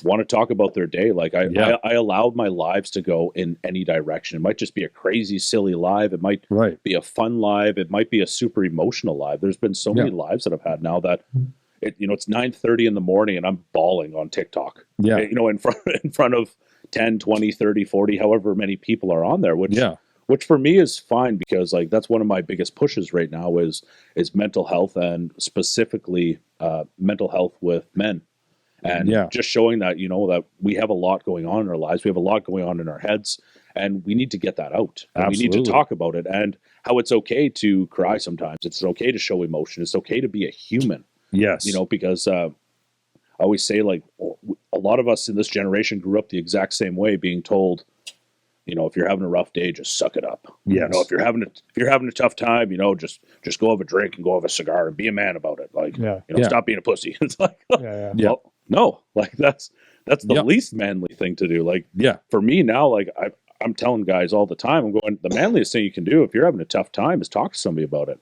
Speaker 4: want to talk about their day. Like I allowed my lives to go in any direction. It might just be a crazy, silly live. It might
Speaker 1: Right.
Speaker 4: be a fun live. It might be a super emotional live. There's been so many lives that I've had now that it's 9:30 in the morning and I'm bawling on TikTok.
Speaker 1: Yeah.
Speaker 4: In front of 10, 20, 30, 40, however many people are on there, which for me is fine, because like that's one of my biggest pushes right now is mental health, and specifically mental health with men. And just showing that, that we have a lot going on in our lives. We have a lot going on in our heads, and we need to get that out. And we need to talk about it, and how it's okay to cry sometimes. It's okay to show emotion. It's okay to be a human.
Speaker 1: Yes.
Speaker 4: Because I always say, like, a lot of us in this generation grew up the exact same way, being told, if you're having a rough day, just suck it up.
Speaker 1: Yes.
Speaker 4: If you're having a tough time, just go have a drink and go have a cigar and be a man about it. Like, stop being a pussy. It's like, well, no, like that's the least manly thing to do. Like, for me now, like I'm telling guys all the time, I'm going, the manliest thing you can do if you're having a tough time is talk to somebody about it.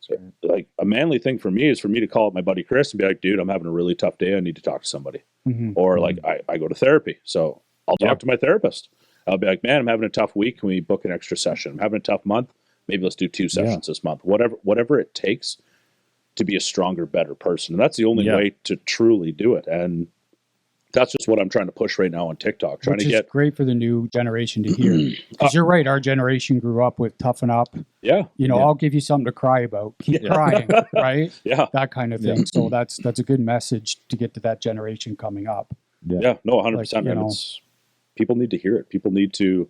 Speaker 4: So, like, a manly thing for me is for me to call up my buddy Chris and be like, dude, I'm having a really tough day. I need to talk to somebody.
Speaker 5: Mm-hmm.
Speaker 4: Or like, I go to therapy. So I'll talk to my therapist. I'll be like, man, I'm having a tough week. Can we book an extra session? I'm having a tough month. Maybe let's do 2 sessions this month. Whatever it takes to be a stronger, better person. And that's the only way to truly do it. And that's just what I'm trying to push right now on TikTok.
Speaker 5: Which is great for the new generation to hear. Because you're right, our generation grew up with toughen up.
Speaker 4: Yeah.
Speaker 5: I'll give you something to cry about. Keep crying, right?
Speaker 4: Yeah.
Speaker 5: That kind of thing. So that's a good message to get to that generation coming up.
Speaker 4: Yeah. No, 100%. Like, people need to hear it. People need to,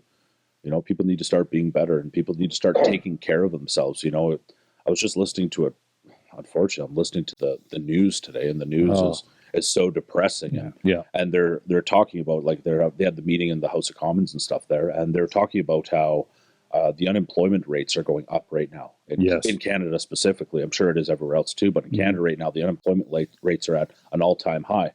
Speaker 4: people need to start being better, and people need to start taking care of themselves. I was just listening to it. Unfortunately, I'm listening to the news today, and the news is so depressing. And they're talking about, like, they had the meeting in the House of Commons and stuff there, and they're talking about how the unemployment rates are going up right now in Canada specifically. I'm sure it is everywhere else too, but in Canada right now, the unemployment rates are at an all-time high.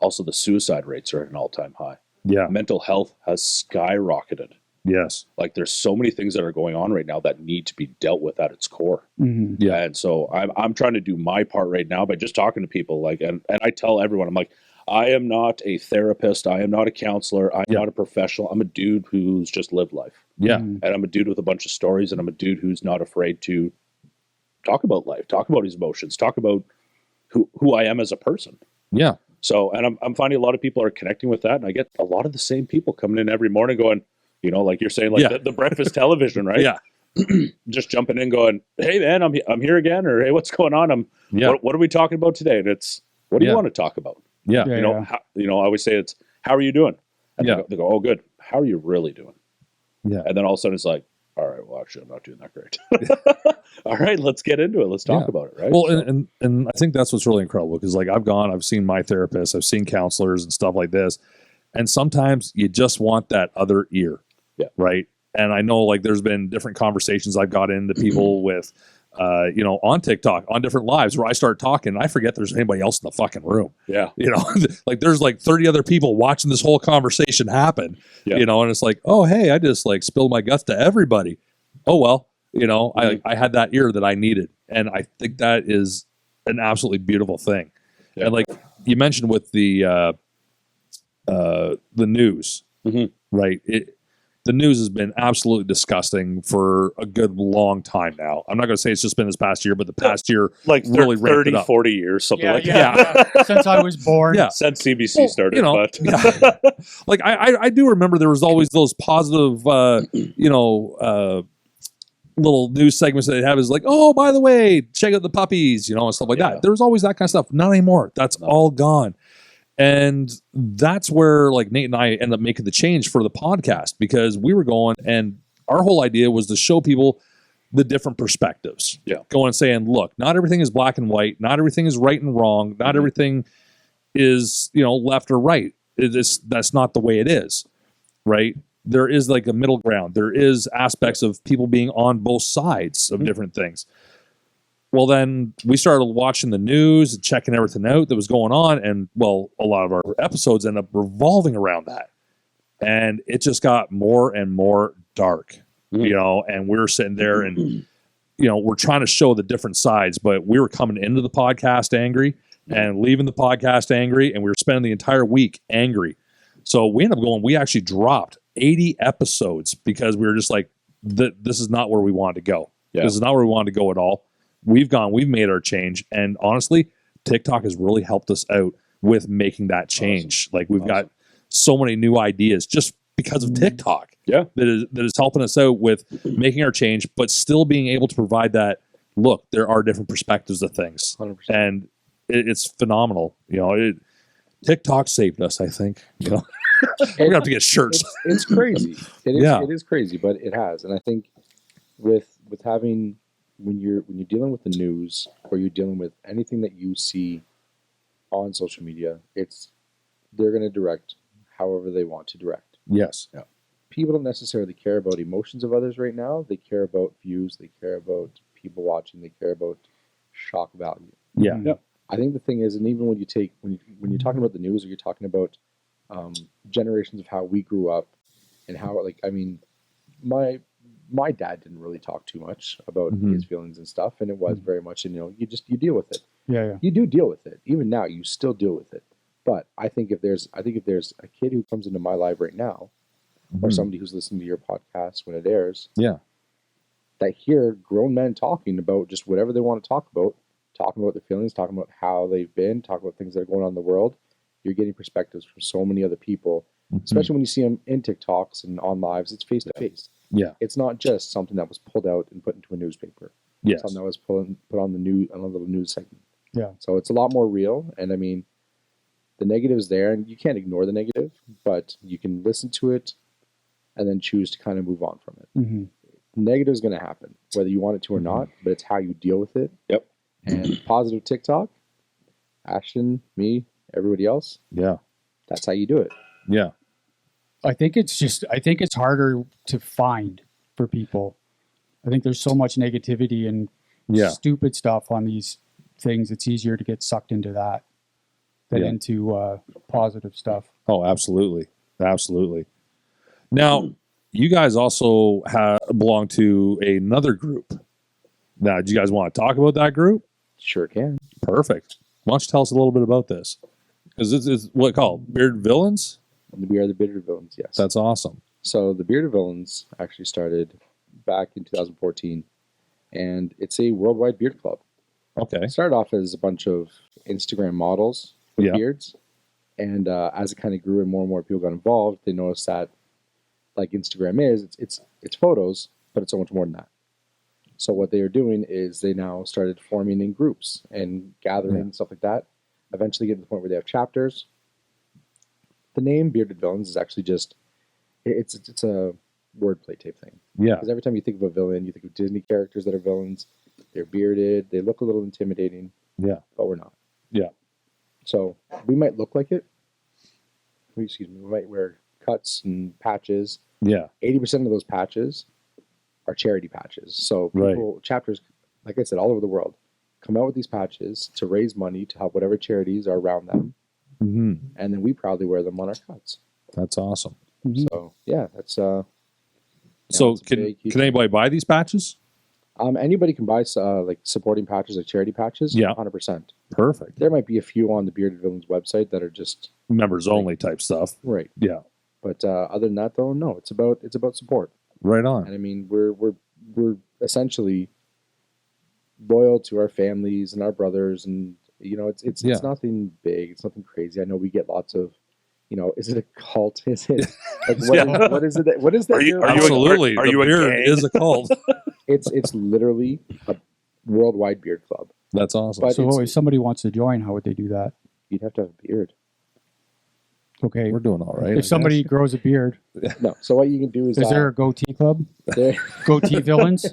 Speaker 4: Also, the suicide rates are at an all-time high.
Speaker 1: Yeah.
Speaker 4: Mental health has skyrocketed.
Speaker 1: Yes.
Speaker 4: Like, there's so many things that are going on right now that need to be dealt with at its core.
Speaker 5: Mm-hmm.
Speaker 1: Yeah.
Speaker 4: And so I'm trying to do my part right now by just talking to people. Like, and I tell everyone, I'm like, I am not a therapist. I am not a counselor. I'm not a professional. I'm a dude who's just lived life.
Speaker 1: Yeah.
Speaker 4: And I'm a dude with a bunch of stories, and I'm a dude who's not afraid to talk about life, talk about his emotions, talk about who I am as a person.
Speaker 1: Yeah.
Speaker 4: So, and I'm finding a lot of people are connecting with that, and I get a lot of the same people coming in every morning going, like you're saying, like the breakfast television, right?
Speaker 1: Yeah.
Speaker 4: Just jumping in going, hey man, I'm here again, or hey, what's going on? What are we talking about today? And it's, what do you want to talk about?
Speaker 1: Yeah.
Speaker 4: I always say it's, how are you doing? And they go, oh, good. How are you really doing?
Speaker 1: Yeah.
Speaker 4: And then all of a sudden it's like, all right, well, actually, I'm not doing that great. All right, let's get into it. Let's talk about it, right?
Speaker 1: Well, and I think that's what's really incredible, because, like, I've seen my therapist, I've seen counselors and stuff like this, and sometimes you just want that other ear, right? And I know, like, there's been different conversations I've got into people with, on TikTok, on different lives, where I start talking, and I forget there's anybody else in the fucking room.
Speaker 4: Yeah.
Speaker 1: Like, there's like 30 other people watching this whole conversation happen, and it's like, oh, hey, I just, like, spilled my guts to everybody. Oh, well, I had that ear that I needed. And I think that is an absolutely beautiful thing. Yeah. And, like you mentioned with the news, right? The news has been absolutely disgusting for a good long time now. I'm not going to say it's just been this past year, but the past year,
Speaker 4: like
Speaker 1: really
Speaker 4: 30, 40 years, something like
Speaker 5: that. Yeah. Since I was born.
Speaker 1: Yeah.
Speaker 4: Since CBC started.
Speaker 1: Like, I do remember there was always those positive, little news segments that they have, is like, oh, by the way, check out the puppies, and stuff like that. There was always that kind of stuff. Not anymore. That's all gone. And that's where, like, Nate and I ended up making the change for the podcast, because we were going, and our whole idea was to show people the different perspectives.
Speaker 4: Yeah.
Speaker 1: Going and saying, look, not everything is black and white. Not everything is right and wrong. Not everything is, left or right. That's not the way it is. Right. There is, like, a middle ground. There is aspects of people being on both sides of different things. well, then we started watching the news and checking everything out that was going on. And, well, a lot of our episodes end up revolving around that. And it just got more and more dark, you know, and we were sitting there and, you know, we're trying to show the different sides, but we were coming into the podcast angry and leaving the podcast angry. And we were spending the entire week angry. So we ended up we actually dropped 80 episodes because we were just like, this is not where we wanted to go.
Speaker 4: Yeah.
Speaker 1: This is not where we wanted to go at all. We've made our change. And honestly, TikTok has really helped us out with making that change. Like we've got so many new ideas just because of TikTok.
Speaker 4: Yeah.
Speaker 1: That is helping us out with making our change, but still being able to provide that, look, there are different perspectives of things.
Speaker 3: 100%.
Speaker 1: And it's phenomenal. You know, TikTok saved us, I think. You know, we're gonna have to get shirts.
Speaker 3: It's crazy.
Speaker 1: Yeah.
Speaker 3: It is crazy, but it has. And I think with having when you're dealing with the news or you're dealing with anything that you see on social media, they're going to direct however they want to direct.
Speaker 1: Yes.
Speaker 3: People don't necessarily care about emotions of others right now. They care about views. They care about people watching. They care about shock value.
Speaker 1: Yeah.
Speaker 5: Mhm.
Speaker 4: Yeah.
Speaker 3: I think the thing is, and even when you're talking about the news or you're talking about generations of how we grew up and how, like, I mean, my dad didn't really talk too much about
Speaker 1: Mhm.
Speaker 3: his feelings and stuff, and it was very much, and you deal with it.
Speaker 5: Yeah.
Speaker 3: You do deal with it. Even now, you still deal with it. But I think if there's a kid who comes into my life right now, or
Speaker 1: Mhm.
Speaker 3: somebody who's listening to your podcast when it airs,
Speaker 1: Yeah.
Speaker 3: that hear grown men talking about just whatever they want to talk about, talking about their feelings, talking about how they've been, talking about things that are going on in the world, you're getting perspectives from so many other people,
Speaker 1: Mhm.
Speaker 3: especially when you see them in TikToks and on lives. It's face to face.
Speaker 1: Yeah.
Speaker 3: It's not just something that was pulled out and put into a newspaper.
Speaker 1: Yes.
Speaker 3: Something that was put on the news, on a little news segment.
Speaker 5: Yeah.
Speaker 3: So it's a lot more real. And I mean, the negative's there, and you can't ignore the negative, but you can listen to it and then choose to kind of move on from it.
Speaker 5: hmm
Speaker 3: Negative is going to happen, whether you want it to or not, but it's how you deal with it.
Speaker 4: Yep.
Speaker 3: And positive TikTok, Ashton, me, everybody else,
Speaker 1: Yeah.
Speaker 3: that's how you do it.
Speaker 1: Yeah.
Speaker 5: I think it's harder to find for people. I think there's so much negativity and
Speaker 1: Yeah.
Speaker 5: stupid stuff on these things. It's easier to get sucked into that than
Speaker 1: Yeah.
Speaker 5: into positive stuff.
Speaker 1: Oh, absolutely. Absolutely. Now, you guys also belong to another group. Now, do you guys want to talk about that group?
Speaker 3: Sure can.
Speaker 1: Perfect. Why don't you tell us a little bit about this? Because this is what called Bearded Villains?
Speaker 3: We are the Bearded Villains, yes.
Speaker 1: That's awesome.
Speaker 3: So the Bearded Villains actually started back in 2014, and it's a worldwide beard club.
Speaker 1: Okay.
Speaker 3: It started off as a bunch of Instagram models with
Speaker 1: Yeah.
Speaker 3: beards, and as it kind of grew and more people got involved, they noticed that, like Instagram is, it's photos, but it's so much more than that. So what they are doing is they now started forming in groups and gathering and stuff like that. Eventually, get to the point where they have chapters. The name Bearded Villains is actually just it's a wordplay type thing.
Speaker 1: Yeah.
Speaker 3: Because every time you think of a villain, you think of Disney characters that are villains. They're bearded. They look a little intimidating.
Speaker 1: Yeah.
Speaker 3: But we're not.
Speaker 1: Yeah.
Speaker 3: So we might look like it. We might wear cuts and patches.
Speaker 1: Yeah.
Speaker 3: 80% of those patches are charity patches. So
Speaker 1: Right.
Speaker 3: chapters, like I said, all over the world, come out with these patches to raise money to help whatever charities are around them.
Speaker 1: Hmm.
Speaker 3: And then we proudly wear them on our cuts.
Speaker 1: That's awesome.
Speaker 3: So yeah, that's
Speaker 1: So
Speaker 3: it's a
Speaker 1: can
Speaker 3: big, huge
Speaker 1: can anybody buy these patches?
Speaker 3: anybody can buy like supporting patches, like charity patches.
Speaker 1: Yeah.
Speaker 3: 100%.
Speaker 1: Perfect.
Speaker 3: There might be a few on the Bearded Villains website that are just
Speaker 1: Members only type stuff.
Speaker 3: right.
Speaker 1: Yeah.
Speaker 3: But other than that, though, no. It's about support.
Speaker 1: Right
Speaker 3: And
Speaker 1: on.
Speaker 3: I mean, we're essentially loyal to our families and our brothers, and it's
Speaker 1: Yeah.
Speaker 3: nothing big. It's nothing crazy. I know we get lots of, is it a cult? Is it like
Speaker 1: Yeah.
Speaker 3: what is it? What is that?
Speaker 4: Are you-
Speaker 3: you're-
Speaker 4: are you a-
Speaker 1: Absolutely.
Speaker 4: are
Speaker 1: The
Speaker 4: you a
Speaker 1: beard
Speaker 4: gang?
Speaker 1: is a cult.
Speaker 3: It's literally a worldwide beard club.
Speaker 1: That's awesome.
Speaker 3: But
Speaker 5: So
Speaker 3: it's-
Speaker 5: if somebody wants to join, how would they do that?
Speaker 3: You'd have to have a beard.
Speaker 5: Okay.
Speaker 1: We're doing all right. I
Speaker 5: If somebody
Speaker 1: guess.
Speaker 5: grows a beard,
Speaker 3: No. So what you can do is
Speaker 5: there a goatee club?
Speaker 3: there,
Speaker 5: Goatee villains?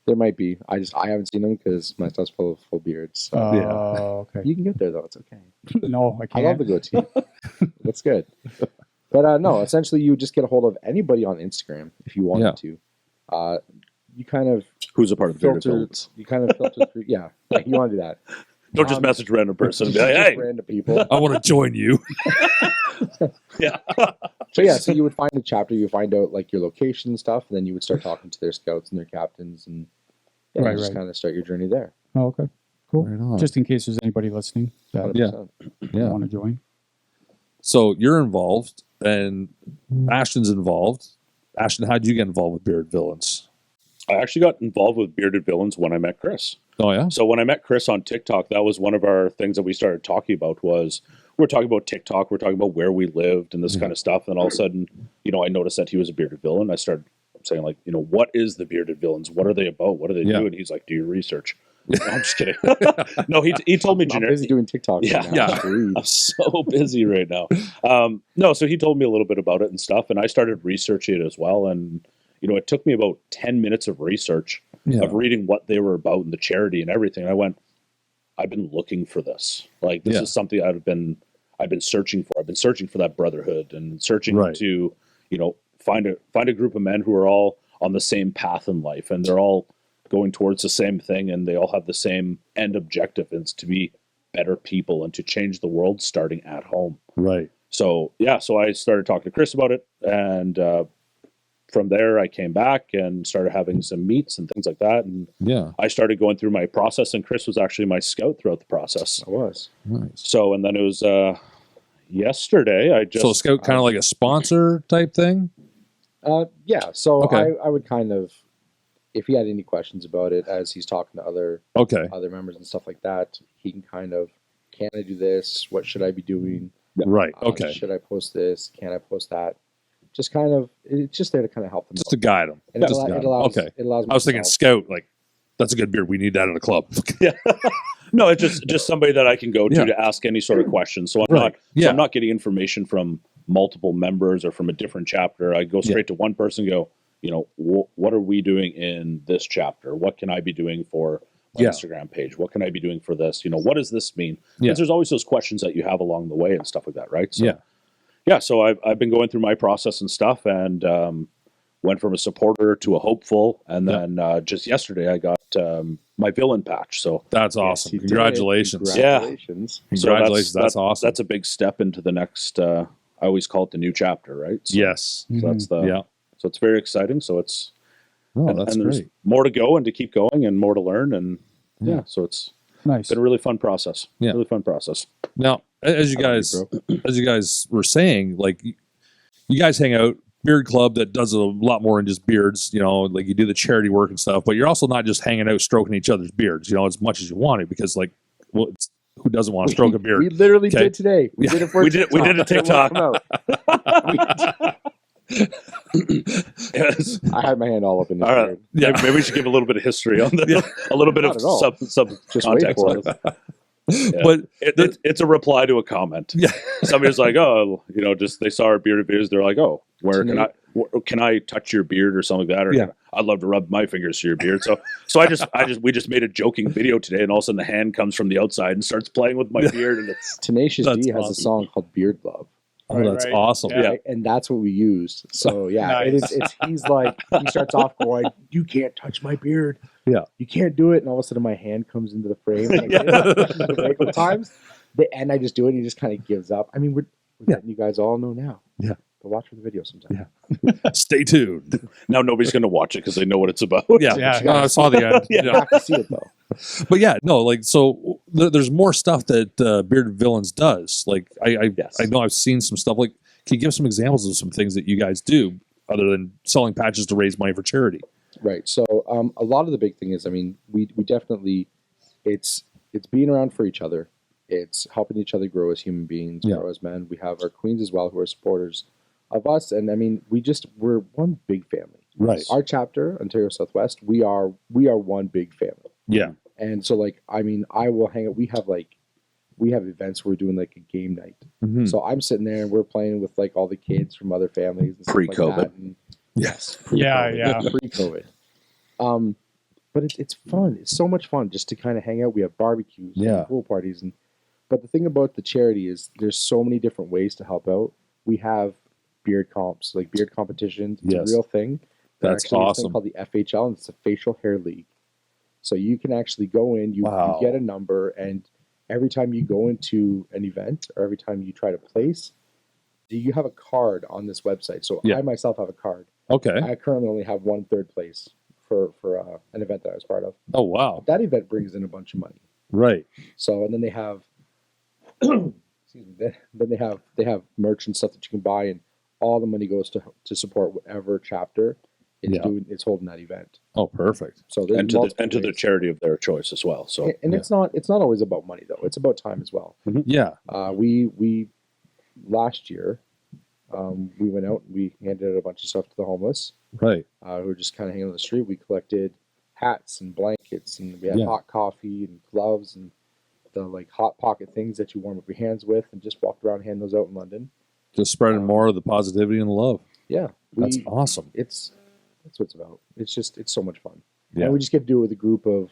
Speaker 3: there might be. I haven't seen them because my stuff's full of full beards. So
Speaker 5: Okay.
Speaker 3: you can get there though. It's okay.
Speaker 5: No, I
Speaker 3: I
Speaker 5: can't.
Speaker 3: love the goatee. That's good. But no, essentially you just get a hold of anybody on Instagram if you wanted to. you kind of
Speaker 4: Who's a part of the Bearded
Speaker 3: filter.
Speaker 4: Villains?
Speaker 3: You kind of filter through. Yeah, you want to do that.
Speaker 4: Don't just message a random person and be like,
Speaker 3: Just
Speaker 4: hey.
Speaker 3: random people.
Speaker 1: I want to join you.
Speaker 4: Yeah.
Speaker 3: So yeah, so you would find a chapter, you find out like your location and stuff, and then you would start talking to their scouts and their captains, and yeah,
Speaker 5: Right,
Speaker 3: you just
Speaker 5: right.
Speaker 3: kind of start your journey there.
Speaker 5: Oh, okay. Cool.
Speaker 1: Right on.
Speaker 5: Just in case there's anybody listening that
Speaker 1: Yeah.
Speaker 3: 100%.
Speaker 1: Yeah.
Speaker 5: want to join.
Speaker 1: So you're involved, and Ashton's involved. Ashton, how did you get involved with Bearded Villains?
Speaker 4: I actually got involved with Bearded Villains when I met Chris.
Speaker 1: Oh yeah.
Speaker 4: So when I met Chris on TikTok, that was one of our things that we started talking about was we're talking about TikTok, we're talking about where we lived and this kind of stuff. And all of a sudden, I noticed that he was a bearded villain. I started saying like, what is the Bearded Villains? What are they about? What do they do? And he's like, do your research. No, I'm just kidding. No, he told me
Speaker 3: I'm busy doing TikTok.
Speaker 4: Yeah,
Speaker 3: right now,
Speaker 1: yeah.
Speaker 3: just to read.
Speaker 4: I'm so busy right now. No, so he told me a little bit about it and stuff, and I started researching it as well. And it took me about 10 minutes of research of reading what they were about and the charity and everything. I went, I've been looking for this. Like this is something I've been searching for. I've been searching for that brotherhood and searching to find a group of men who are all on the same path in life, and they're all going towards the same thing, and they all have the same end objective, and it's to be better people and to change the world starting at home.
Speaker 1: Right.
Speaker 4: So so I started talking to Chris about it, and from there I came back and started having some meets and things like that, and
Speaker 1: Yeah.
Speaker 4: I started going through my process, and Chris was actually my scout throughout the process.
Speaker 3: I was.
Speaker 1: Nice.
Speaker 4: So, and then it was yesterday I just
Speaker 1: So Scout kind of like a sponsor type thing.
Speaker 3: Yeah, so
Speaker 1: Okay.
Speaker 3: I would kind of, if he had any questions about it, as he's talking to other
Speaker 1: Okay.
Speaker 3: members and stuff like that, he can kind of, can I do this? What should I be doing?
Speaker 1: Right. Okay.
Speaker 3: Should I post this? Can I post that? Just kind of, it's just there to kind of help them.
Speaker 1: Just to guide them.
Speaker 3: And it,
Speaker 1: Just
Speaker 3: allow-
Speaker 1: to
Speaker 3: it
Speaker 1: guide 'em.
Speaker 3: allows.
Speaker 1: Okay.
Speaker 3: It allows.
Speaker 1: I was thinking
Speaker 3: myself-
Speaker 1: Scout. Like that's a good beard. We need that in a club.
Speaker 4: no, it's just somebody that I can go to
Speaker 1: Yeah.
Speaker 4: to ask any sort of question. So I'm
Speaker 1: Right.
Speaker 4: not
Speaker 1: Yeah.
Speaker 4: so I'm not getting information from multiple members or from a different chapter. I go straight to one person and go, what are we doing in this chapter? What can I be doing for my
Speaker 1: Yeah.
Speaker 4: Instagram page? What can I be doing for this? What does this mean? Because
Speaker 1: Yeah.
Speaker 4: there's always those questions that you have along the way and stuff like that, right? So,
Speaker 1: Yeah.
Speaker 4: yeah. So I've been going through my process and stuff, and went from a supporter to a hopeful, and then just yesterday I got my villain patch. So
Speaker 1: That's
Speaker 3: Yes,
Speaker 1: awesome.
Speaker 3: he did.
Speaker 1: Congratulations.
Speaker 4: Yeah.
Speaker 3: Congratulations.
Speaker 1: Congratulations.
Speaker 4: So
Speaker 1: That's awesome.
Speaker 4: That's a big step into the next. I always call it the new chapter, right? So,
Speaker 1: Yes.
Speaker 4: So that's the.
Speaker 1: Yeah.
Speaker 4: So it's very exciting. So it's
Speaker 1: Oh,
Speaker 4: and,
Speaker 1: that's
Speaker 4: and there's
Speaker 1: great.
Speaker 4: more to go and to keep going and more to learn and
Speaker 1: Yeah.
Speaker 4: So it's
Speaker 5: Nice.
Speaker 4: been a really fun process.
Speaker 1: Yeah.
Speaker 4: Really fun process.
Speaker 1: Now, as you
Speaker 3: I love
Speaker 1: guys,
Speaker 3: you,
Speaker 1: as you guys were saying, like you guys hang out beard club that does a lot more than just beards. Like you do the charity work and stuff, but you're also not just hanging out stroking each other's beards. As much as you want to, because who doesn't want to stroke a beard?
Speaker 3: We literally
Speaker 1: Okay.
Speaker 3: did today. We
Speaker 1: Yeah.
Speaker 3: did it for
Speaker 4: We did a TikTok.
Speaker 3: It won't come out.
Speaker 4: Yes.
Speaker 3: I had my hand all up in the
Speaker 4: All right.
Speaker 3: beard.
Speaker 1: Yeah.
Speaker 4: Maybe we should give a little bit of history on that. A little bit
Speaker 3: Not
Speaker 4: of
Speaker 3: at all.
Speaker 4: some
Speaker 3: Just
Speaker 4: context.
Speaker 3: wait for
Speaker 4: on
Speaker 3: it.
Speaker 4: Yeah.
Speaker 1: But
Speaker 4: It's a reply to a comment.
Speaker 1: yeah,
Speaker 4: Somebody's like, oh, just they saw our bearded beards. They're like, oh, can I touch your beard or something like that? Or
Speaker 1: Yeah.
Speaker 4: I'd love to rub my fingers through your beard. So we just made a joking video today, and all of a sudden the hand comes from the outside and starts playing with my beard, and it's
Speaker 3: Tenacious
Speaker 1: That's
Speaker 3: D has
Speaker 1: awesome.
Speaker 3: a song called Beard Love.
Speaker 1: oh, that's
Speaker 5: Right.
Speaker 1: awesome.
Speaker 5: Yeah.
Speaker 3: Right? And that's what we used. So yeah,
Speaker 5: Nice.
Speaker 3: he's like, he starts off going, "You can't touch my beard.
Speaker 1: Yeah.
Speaker 3: You can't do it." And all of a sudden my hand comes into the frame. And I get it a couple times. And I just do it and he just kind of gives up. I mean, we're letting you guys all know now.
Speaker 1: Yeah.
Speaker 3: But watch for the video sometime.
Speaker 1: Yeah. Stay tuned.
Speaker 4: now nobody's going to watch it because they know what it's about.
Speaker 1: Yeah,
Speaker 5: Yeah.
Speaker 1: No, I saw the end.
Speaker 3: You have to see it though.
Speaker 1: But yeah, no, like so. There's more stuff that Bearded Villains does. Like I
Speaker 4: Yes.
Speaker 1: know I've seen some stuff. Like, can you give some examples of some things that you guys do other than selling patches to raise money for charity?
Speaker 3: Right. So a lot of the big thing is, I mean, we definitely, it's being around for each other. It's helping each other grow as human beings,
Speaker 1: Yeah.
Speaker 3: grow as men. We have our queens as well who are supporters of us. And I mean, we're one big family.
Speaker 1: Right.
Speaker 3: Our chapter, Ontario Southwest, we are one big family.
Speaker 1: Yeah.
Speaker 3: And so like, I mean, I will hang out. We have events where we're doing like a game night.
Speaker 1: Mhm.
Speaker 3: So I'm sitting there and we're playing with like all the kids from other families and stuff like
Speaker 4: Pre-COVID.
Speaker 3: that. And
Speaker 1: Yes.
Speaker 5: Yeah, yeah.
Speaker 3: pre-COVID. But it's fun. It's so much fun just to kind of hang out. We have barbecues,
Speaker 1: Yeah.
Speaker 3: and pool parties, but the thing about the charity is there's so many different ways to help out. We have beard comps, like beard competitions. It's
Speaker 1: Yes.
Speaker 3: a real thing.
Speaker 1: That's
Speaker 3: actually this thing
Speaker 1: awesome.
Speaker 3: called the FHL, and it's a facial hair league. So you can actually go in, you
Speaker 1: Wow.
Speaker 3: get a number, and every time you go into an event or every time you try to place, you have a card on this website. So
Speaker 1: Yeah.
Speaker 3: I myself have a card.
Speaker 1: Okay.
Speaker 3: I currently only have one third place for an event that I was part of.
Speaker 1: Oh wow.
Speaker 3: That event brings in a bunch of money.
Speaker 1: Right.
Speaker 3: So and then they have, excuse me, then they have merch and stuff that you can buy, and all the money goes to support whatever chapter
Speaker 1: Yeah.
Speaker 3: it's holding that event.
Speaker 1: Oh, perfect.
Speaker 3: So there's
Speaker 4: And to
Speaker 3: multiple
Speaker 4: the
Speaker 3: ways.
Speaker 4: charity of their choice as well. So
Speaker 3: And it's not always about money though. It's about time as well.
Speaker 1: Yeah.
Speaker 3: We last year we went out and we handed out a bunch of stuff to the homeless
Speaker 1: Right.
Speaker 3: who were just kind of hanging on the street. We collected hats and blankets, and we had
Speaker 1: Yeah.
Speaker 3: hot coffee and gloves and the like hot pocket things that you warm up your hands with, and just walked around and handed those out in London.
Speaker 1: Just spreading more of the positivity and the love.
Speaker 3: Yeah,
Speaker 1: That's awesome.
Speaker 3: that's what it's about. It's so much fun.
Speaker 1: Yeah.
Speaker 3: And we just get to do it with a group of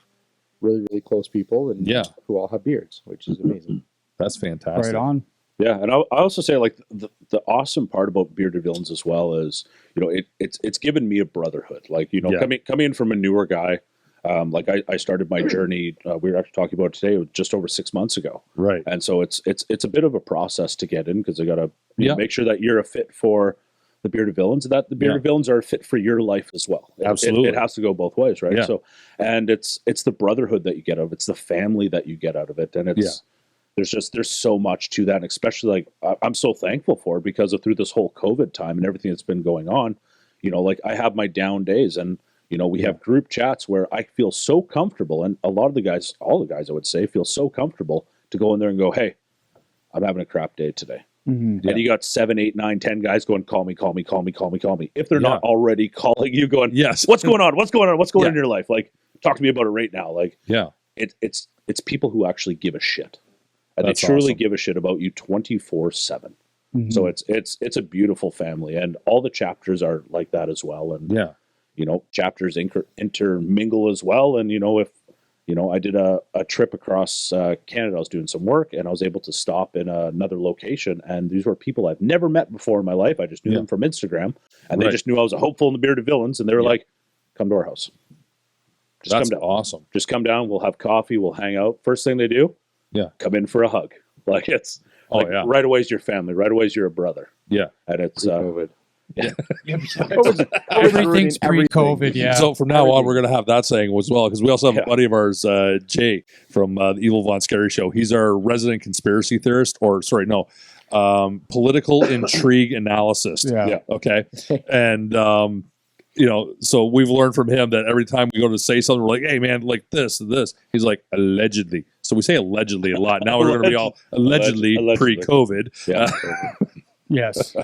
Speaker 3: really, really close people, and
Speaker 1: Yeah.
Speaker 3: who all have beards, which is amazing.
Speaker 1: That's fantastic.
Speaker 5: Right on.
Speaker 4: yeah, and I also say like the awesome part about Bearded Villains as well is, you know, it's given me a brotherhood. Like, you know,
Speaker 1: Yeah.
Speaker 4: coming in from a newer guy, like I started my journey. We were actually talking about it today, just over 6 months ago.
Speaker 1: Right.
Speaker 4: And so it's a bit of a process to get in, because I got to
Speaker 1: Yeah.
Speaker 4: make sure that you're a fit for the Bearded Villains, and that the Bearded Villains are a fit for your life as well.
Speaker 1: Absolutely.
Speaker 4: It has to go both ways, right?
Speaker 1: Yeah.
Speaker 4: So, and it's the brotherhood that you get out of it. It's the family that you get out of it. And it's, there's so much to that. And especially like, I'm so thankful for it because of through this whole COVID time and everything that's been going on, you know, like I have my down days, and, you know, we have group chats where I feel so comfortable. And a lot of the guys, all the guys I would say, feel so comfortable to go in there and go, hey, I'm having a crap day today.
Speaker 5: Mhm.
Speaker 1: Yeah.
Speaker 4: And you got 7, 8, 9, 10 guys going, call me. If they're not
Speaker 1: Yeah.
Speaker 4: already calling you, going,
Speaker 1: Yes.
Speaker 4: what's going on? What's going on? What's going on
Speaker 1: Yeah.
Speaker 4: in your life? Like, talk to me about it right now. Like,
Speaker 1: Yeah.
Speaker 4: it's people who actually give a shit, and
Speaker 1: That's
Speaker 4: they truly
Speaker 1: awesome.
Speaker 4: give a shit about you 24/7.
Speaker 5: Mhm.
Speaker 4: So it's a beautiful family, and all the chapters are like that as well. And
Speaker 1: Yeah.
Speaker 4: you know, chapters intermingle as well. And you know, if you know, I did a trip across Canada. I was doing some work, and I was able to stop in another location. And these were people I've never met before in my life. I just knew
Speaker 1: Yeah.
Speaker 4: them from Instagram, and
Speaker 1: Right.
Speaker 4: they just knew I was a hopeful in the Bearded Villains. And they were
Speaker 1: Yeah.
Speaker 4: like, "Come to our house. Just
Speaker 1: That's
Speaker 4: come down.
Speaker 1: awesome.
Speaker 4: Just come down. We'll have coffee. We'll hang out." First thing they do,
Speaker 1: Yeah.
Speaker 4: come in for a hug. Like it's
Speaker 1: Oh,
Speaker 4: like
Speaker 1: yeah.
Speaker 4: right away is your family. Right away is you're a brother.
Speaker 1: Yeah.
Speaker 4: And it's
Speaker 3: Pre-COVID.
Speaker 5: Everything's pre-COVID. Yeah.
Speaker 1: So from now on, we're going to have that saying as well, because we also have
Speaker 4: Yeah.
Speaker 1: a buddy of ours, Jay, from the Evil Von Scary Show. He's our resident conspiracy theorist, or sorry, no, political intrigue analysis.
Speaker 5: Yeah.
Speaker 4: Yeah.
Speaker 1: Okay. And, you know, so we've learned from him that every time we go to say something, we're like, hey, man, like this and this. He's like, allegedly. So we say allegedly a lot. Now we're going to be all allegedly,
Speaker 4: Allegedly.
Speaker 1: pre-COVID.
Speaker 4: yeah,
Speaker 5: Yes.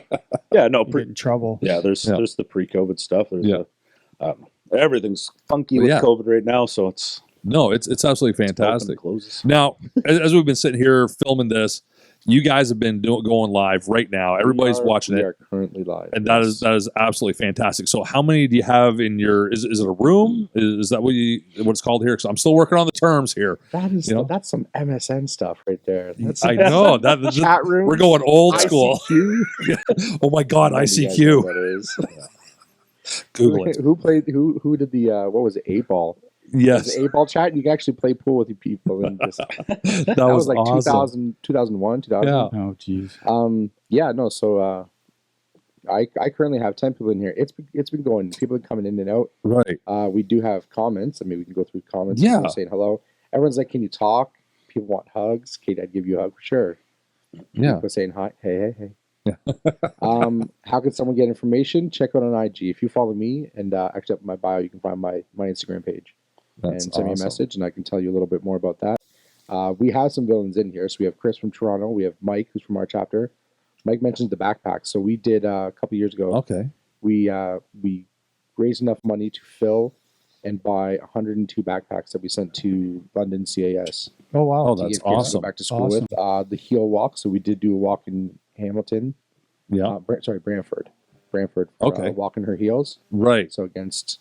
Speaker 4: yeah. No,
Speaker 5: You get in trouble.
Speaker 4: yeah. There's the pre-COVID stuff. There's
Speaker 1: Yeah.
Speaker 4: everything's funky with
Speaker 1: Yeah.
Speaker 4: COVID right now, so it's
Speaker 1: No, it's absolutely
Speaker 4: open and
Speaker 1: fantastic.
Speaker 4: closes.
Speaker 1: Now, as we've been sitting here filming this, you guys have been going live right now. Everybody's watching
Speaker 3: We
Speaker 1: it.
Speaker 3: are currently live.
Speaker 1: And that is absolutely fantastic. So, how many do you have in your? Is it a room? Is that what it's called here? Because I'm still working on the terms here.
Speaker 3: that is
Speaker 1: you know?
Speaker 3: that's some MSN stuff right there. That's
Speaker 1: I know that
Speaker 3: chat room.
Speaker 1: we're going old school.
Speaker 3: ICQ.
Speaker 1: Oh my God,
Speaker 3: You guys know
Speaker 1: ICQ.
Speaker 3: what it is.
Speaker 1: Google it.
Speaker 3: Who played? Who did the? What was it? 8-ball.
Speaker 1: Yes,
Speaker 3: The 8-ball chat. You can actually play pool with your people. And just,
Speaker 1: that
Speaker 3: that was like
Speaker 1: awesome.
Speaker 3: 2001, 2000.
Speaker 1: Yeah.
Speaker 5: Oh, geez.
Speaker 3: Yeah. No. So I currently have 10 people in here. It's been going. People are coming in and out.
Speaker 1: Right.
Speaker 3: We do have comments. I mean, we can go through comments.
Speaker 1: Yeah.
Speaker 3: People saying hello. Everyone's like, "Can you talk?" People want hugs. Kate, I'd give you a hug for sure.
Speaker 1: Yeah.
Speaker 3: People saying hi. Hey.
Speaker 1: Yeah.
Speaker 3: How can someone get information? Check out on IG. If you follow me and actually up in my bio, you can find my Instagram page
Speaker 1: That's
Speaker 3: and send me a
Speaker 1: awesome.
Speaker 3: message, and I can tell you a little bit more about that. We have some villains in here. So we have Chris from Toronto. We have Mike, who's from our chapter. Mike mentions the backpack. So we did a couple years ago.
Speaker 1: Okay.
Speaker 3: We raised enough money to fill and buy 102 backpacks that we sent to London CAS.
Speaker 5: Oh, wow.
Speaker 1: Oh,
Speaker 3: to
Speaker 1: that's
Speaker 3: give kids to go
Speaker 1: awesome.
Speaker 3: back to school
Speaker 5: Awesome.
Speaker 3: with. The heel walk. So we did do a walk in Hamilton.
Speaker 1: Yeah.
Speaker 3: Brantford. For,
Speaker 1: Okay.
Speaker 3: walking her heels.
Speaker 1: Right.
Speaker 3: So against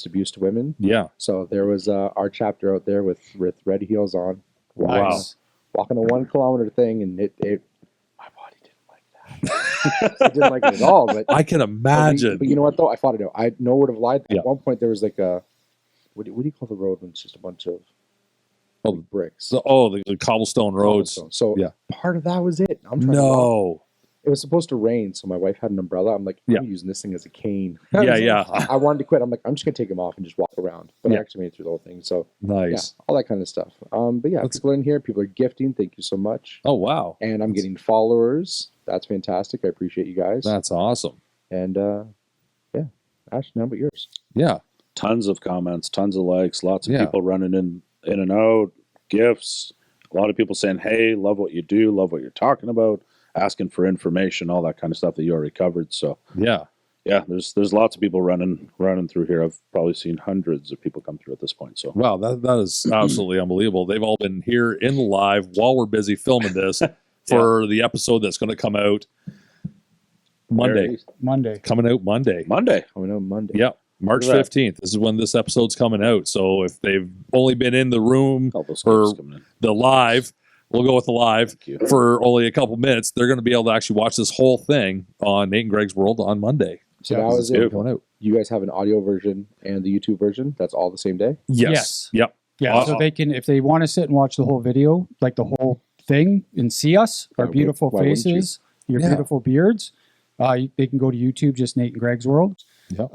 Speaker 3: abuse to women.
Speaker 1: Yeah.
Speaker 3: So there was our chapter out there with red heels on.
Speaker 1: Wow.
Speaker 5: Nice.
Speaker 3: Walking a 1 kilometer thing, and it my body didn't like that. I didn't like it at all. But
Speaker 1: I can imagine.
Speaker 3: But you know what though? I fought it out. No one would have lied.
Speaker 1: Yeah.
Speaker 3: At one point, there was like a what do you call the road when it's just a bunch of bricks?
Speaker 1: So, the cobblestone roads.
Speaker 3: Cobblestone. So
Speaker 1: Yeah.
Speaker 3: part of that was it. I'm trying to walk.
Speaker 1: No.
Speaker 3: It was supposed to rain, so my wife had an umbrella. I'm like,
Speaker 1: Yeah.
Speaker 3: I'm using this thing as a cane.
Speaker 1: Yeah.
Speaker 3: I wanted to quit. I'm like, I'm just gonna take him off and just walk around. But
Speaker 1: Yeah.
Speaker 3: I actually made it through the whole thing. So
Speaker 1: Nice.
Speaker 3: yeah, all that kind of stuff. But yeah,
Speaker 1: That's-
Speaker 3: people in here, people are gifting. Thank you so much.
Speaker 1: Oh wow.
Speaker 3: And I'm getting followers. That's fantastic. I appreciate you guys.
Speaker 1: That's awesome.
Speaker 3: And yeah, Ashton, how about yours?
Speaker 1: Yeah.
Speaker 4: Tons of comments, tons of likes, lots of
Speaker 1: Yeah.
Speaker 4: people running in and out, gifts. A lot of people saying, "Hey, love what you do, love what you're talking about," asking for information, all that kind of stuff that you already covered. So
Speaker 1: Yeah.
Speaker 4: yeah, there's lots of people running through here. I've probably seen hundreds of people come through at this point. So
Speaker 1: Wow, that is absolutely unbelievable. They've all been here in the live while we're busy filming this for the episode that's going to come out Monday.
Speaker 5: Monday.
Speaker 1: Coming out Monday.
Speaker 4: Monday,
Speaker 3: Coming out Monday.
Speaker 1: Yeah. March
Speaker 4: Look at that.
Speaker 1: 15th. This is when this episode's coming out. So if they've only been in the room,
Speaker 4: all those
Speaker 1: For-
Speaker 4: gifts coming in.
Speaker 1: the live, we'll go with the live
Speaker 4: Thank you.
Speaker 1: for only a couple minutes. They're going to be able to actually watch this whole thing on Nate and Greg's World on Monday.
Speaker 3: So
Speaker 5: Yeah,
Speaker 3: that was
Speaker 1: It's
Speaker 3: it.
Speaker 1: going out.
Speaker 3: You guys have an audio version and the YouTube version. That's all the same day.
Speaker 5: Yes.
Speaker 1: Yep.
Speaker 5: Yeah, so
Speaker 1: Uh-oh.
Speaker 5: they can, if they want to sit and watch the whole video, like the whole thing, and see us, our
Speaker 3: Why would-
Speaker 5: beautiful
Speaker 3: why wouldn't you?
Speaker 5: faces, your
Speaker 1: Yeah.
Speaker 5: beautiful beards, they can go to YouTube, just Nate and Greg's World.
Speaker 1: Yep.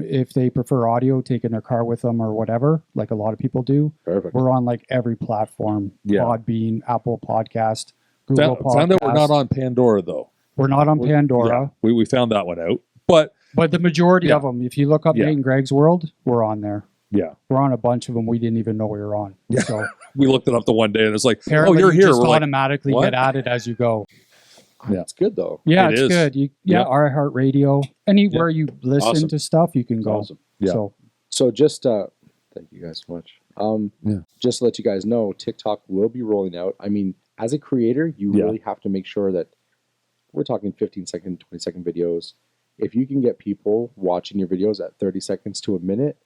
Speaker 5: If they prefer audio, taking their car with them or whatever, like a lot of people do,
Speaker 4: Perfect.
Speaker 5: we're on like every platform:
Speaker 1: Yeah.
Speaker 5: Podbean, Apple Podcast, Google Podcast.
Speaker 1: Found out we're not on Pandora, though.
Speaker 5: We're not on Pandora,
Speaker 1: Yeah, we found that one out. But
Speaker 5: but the majority
Speaker 1: Yeah.
Speaker 5: of them, if you look up
Speaker 1: Yeah.
Speaker 5: Nate and Greg's World, we're on there.
Speaker 1: yeah,
Speaker 5: We're on a bunch of them we didn't even know we were on.
Speaker 1: Yeah.
Speaker 5: So
Speaker 1: we looked it up the one day and it's like,
Speaker 5: apparently,
Speaker 1: oh, you're
Speaker 5: you
Speaker 1: here.
Speaker 5: just
Speaker 1: We're like,
Speaker 5: automatically
Speaker 1: what?
Speaker 5: get added as you go.
Speaker 1: Yeah.
Speaker 3: It's good though.
Speaker 5: Yeah,
Speaker 1: It
Speaker 5: it's
Speaker 1: is.
Speaker 5: good. You,
Speaker 1: Yeah.
Speaker 5: iHeartRadio, anywhere you listen
Speaker 4: Awesome.
Speaker 5: to stuff, you can
Speaker 4: It's
Speaker 5: go.
Speaker 4: awesome.
Speaker 1: Yeah.
Speaker 5: So
Speaker 3: So just thank you guys so much.
Speaker 1: Yeah.
Speaker 3: Just to let you guys know, TikTok will be rolling out. I mean, as a creator, you
Speaker 1: Yeah.
Speaker 3: really have to make sure that we're talking 15-second, 20-second videos. If you can get people watching your videos at 30 seconds to a minute,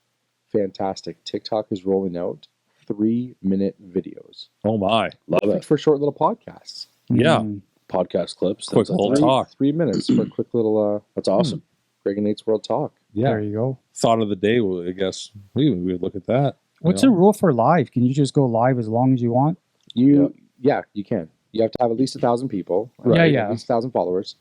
Speaker 3: fantastic. TikTok is rolling out 3-minute videos.
Speaker 1: oh my,
Speaker 4: Love
Speaker 3: Perfect
Speaker 4: it.
Speaker 3: for short little podcasts.
Speaker 1: yeah,
Speaker 5: mm,
Speaker 4: Podcast clips.
Speaker 1: Quick
Speaker 4: That's
Speaker 1: little
Speaker 4: it.
Speaker 1: talk.
Speaker 3: 3 minutes for a quick little
Speaker 4: That's awesome.
Speaker 3: Greg and Nate's World Talk.
Speaker 1: yeah.
Speaker 5: there you go.
Speaker 1: Thought of the day. Well, I guess we would look at that.
Speaker 5: What's
Speaker 1: You
Speaker 5: the rule for live? Can you just go live as long as you want?
Speaker 3: Yeah, you can. You have to have at least 1,000 people.
Speaker 5: Right. Yeah.
Speaker 3: At least 1,000 followers.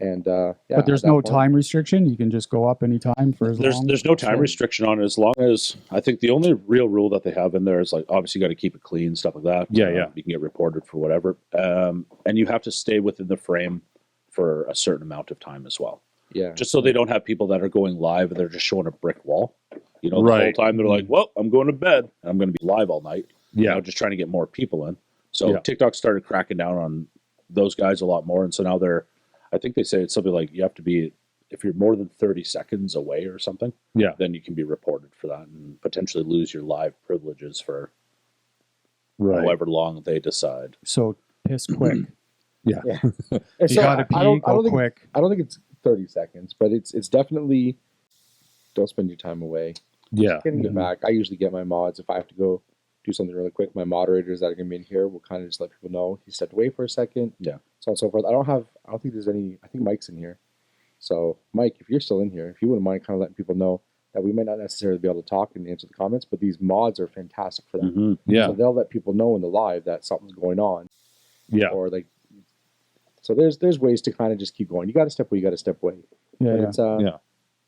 Speaker 3: And
Speaker 5: But there's no time restriction. You can just go up anytime for as long.
Speaker 4: There's no time
Speaker 3: Sure.
Speaker 4: restriction on it as long as I think the only real rule that they have in there is like obviously you got to keep it clean, stuff like that.
Speaker 1: Yeah, yeah.
Speaker 4: You can get reported for whatever, and you have to stay within the frame for a certain amount of time as well,
Speaker 3: Yeah.
Speaker 4: just so they don't have people that are going live and they're just showing a brick wall. You know, the
Speaker 1: Right.
Speaker 4: whole time they're like, "Well, I'm going to bed. And I'm going to be live all night." You
Speaker 1: Yeah,
Speaker 4: know, just trying to get more people in. So
Speaker 1: Yeah.
Speaker 4: TikTok started cracking down on those guys a lot more, and so now I think they say it's something like you have to be, if you're more than 30 seconds away or something,
Speaker 1: Yeah.
Speaker 4: then you can be reported for that and potentially lose your live privileges for
Speaker 1: right.
Speaker 4: however long they decide.
Speaker 5: So piss quick.
Speaker 1: Yeah,
Speaker 3: And
Speaker 5: You
Speaker 3: so
Speaker 5: gotta pee,
Speaker 3: I don't
Speaker 5: go
Speaker 3: think
Speaker 5: quick.
Speaker 3: I don't think it's 30 seconds, but it's definitely don't spend your time away.
Speaker 1: yeah,
Speaker 3: Getting it back. I usually get my mods if I have to go do something really quick. My moderators that are gonna be in here will kind of just let people know he stepped away for a second.
Speaker 4: Yeah.
Speaker 3: So on and so forth. I don't think there's any. I think Mike's in here. So Mike, if you're still in here, if you wouldn't mind kind of letting people know that we might not necessarily be able to talk and answer the comments, but these mods are fantastic for that.
Speaker 4: Mm-hmm.
Speaker 1: yeah,
Speaker 3: So they'll let people know in the live that something's going on,
Speaker 1: yeah.
Speaker 3: or like. So there's ways to kind of just keep going. You got to step away. You got to step away.
Speaker 5: Yeah,
Speaker 3: But
Speaker 5: yeah.
Speaker 3: it's
Speaker 1: Yeah.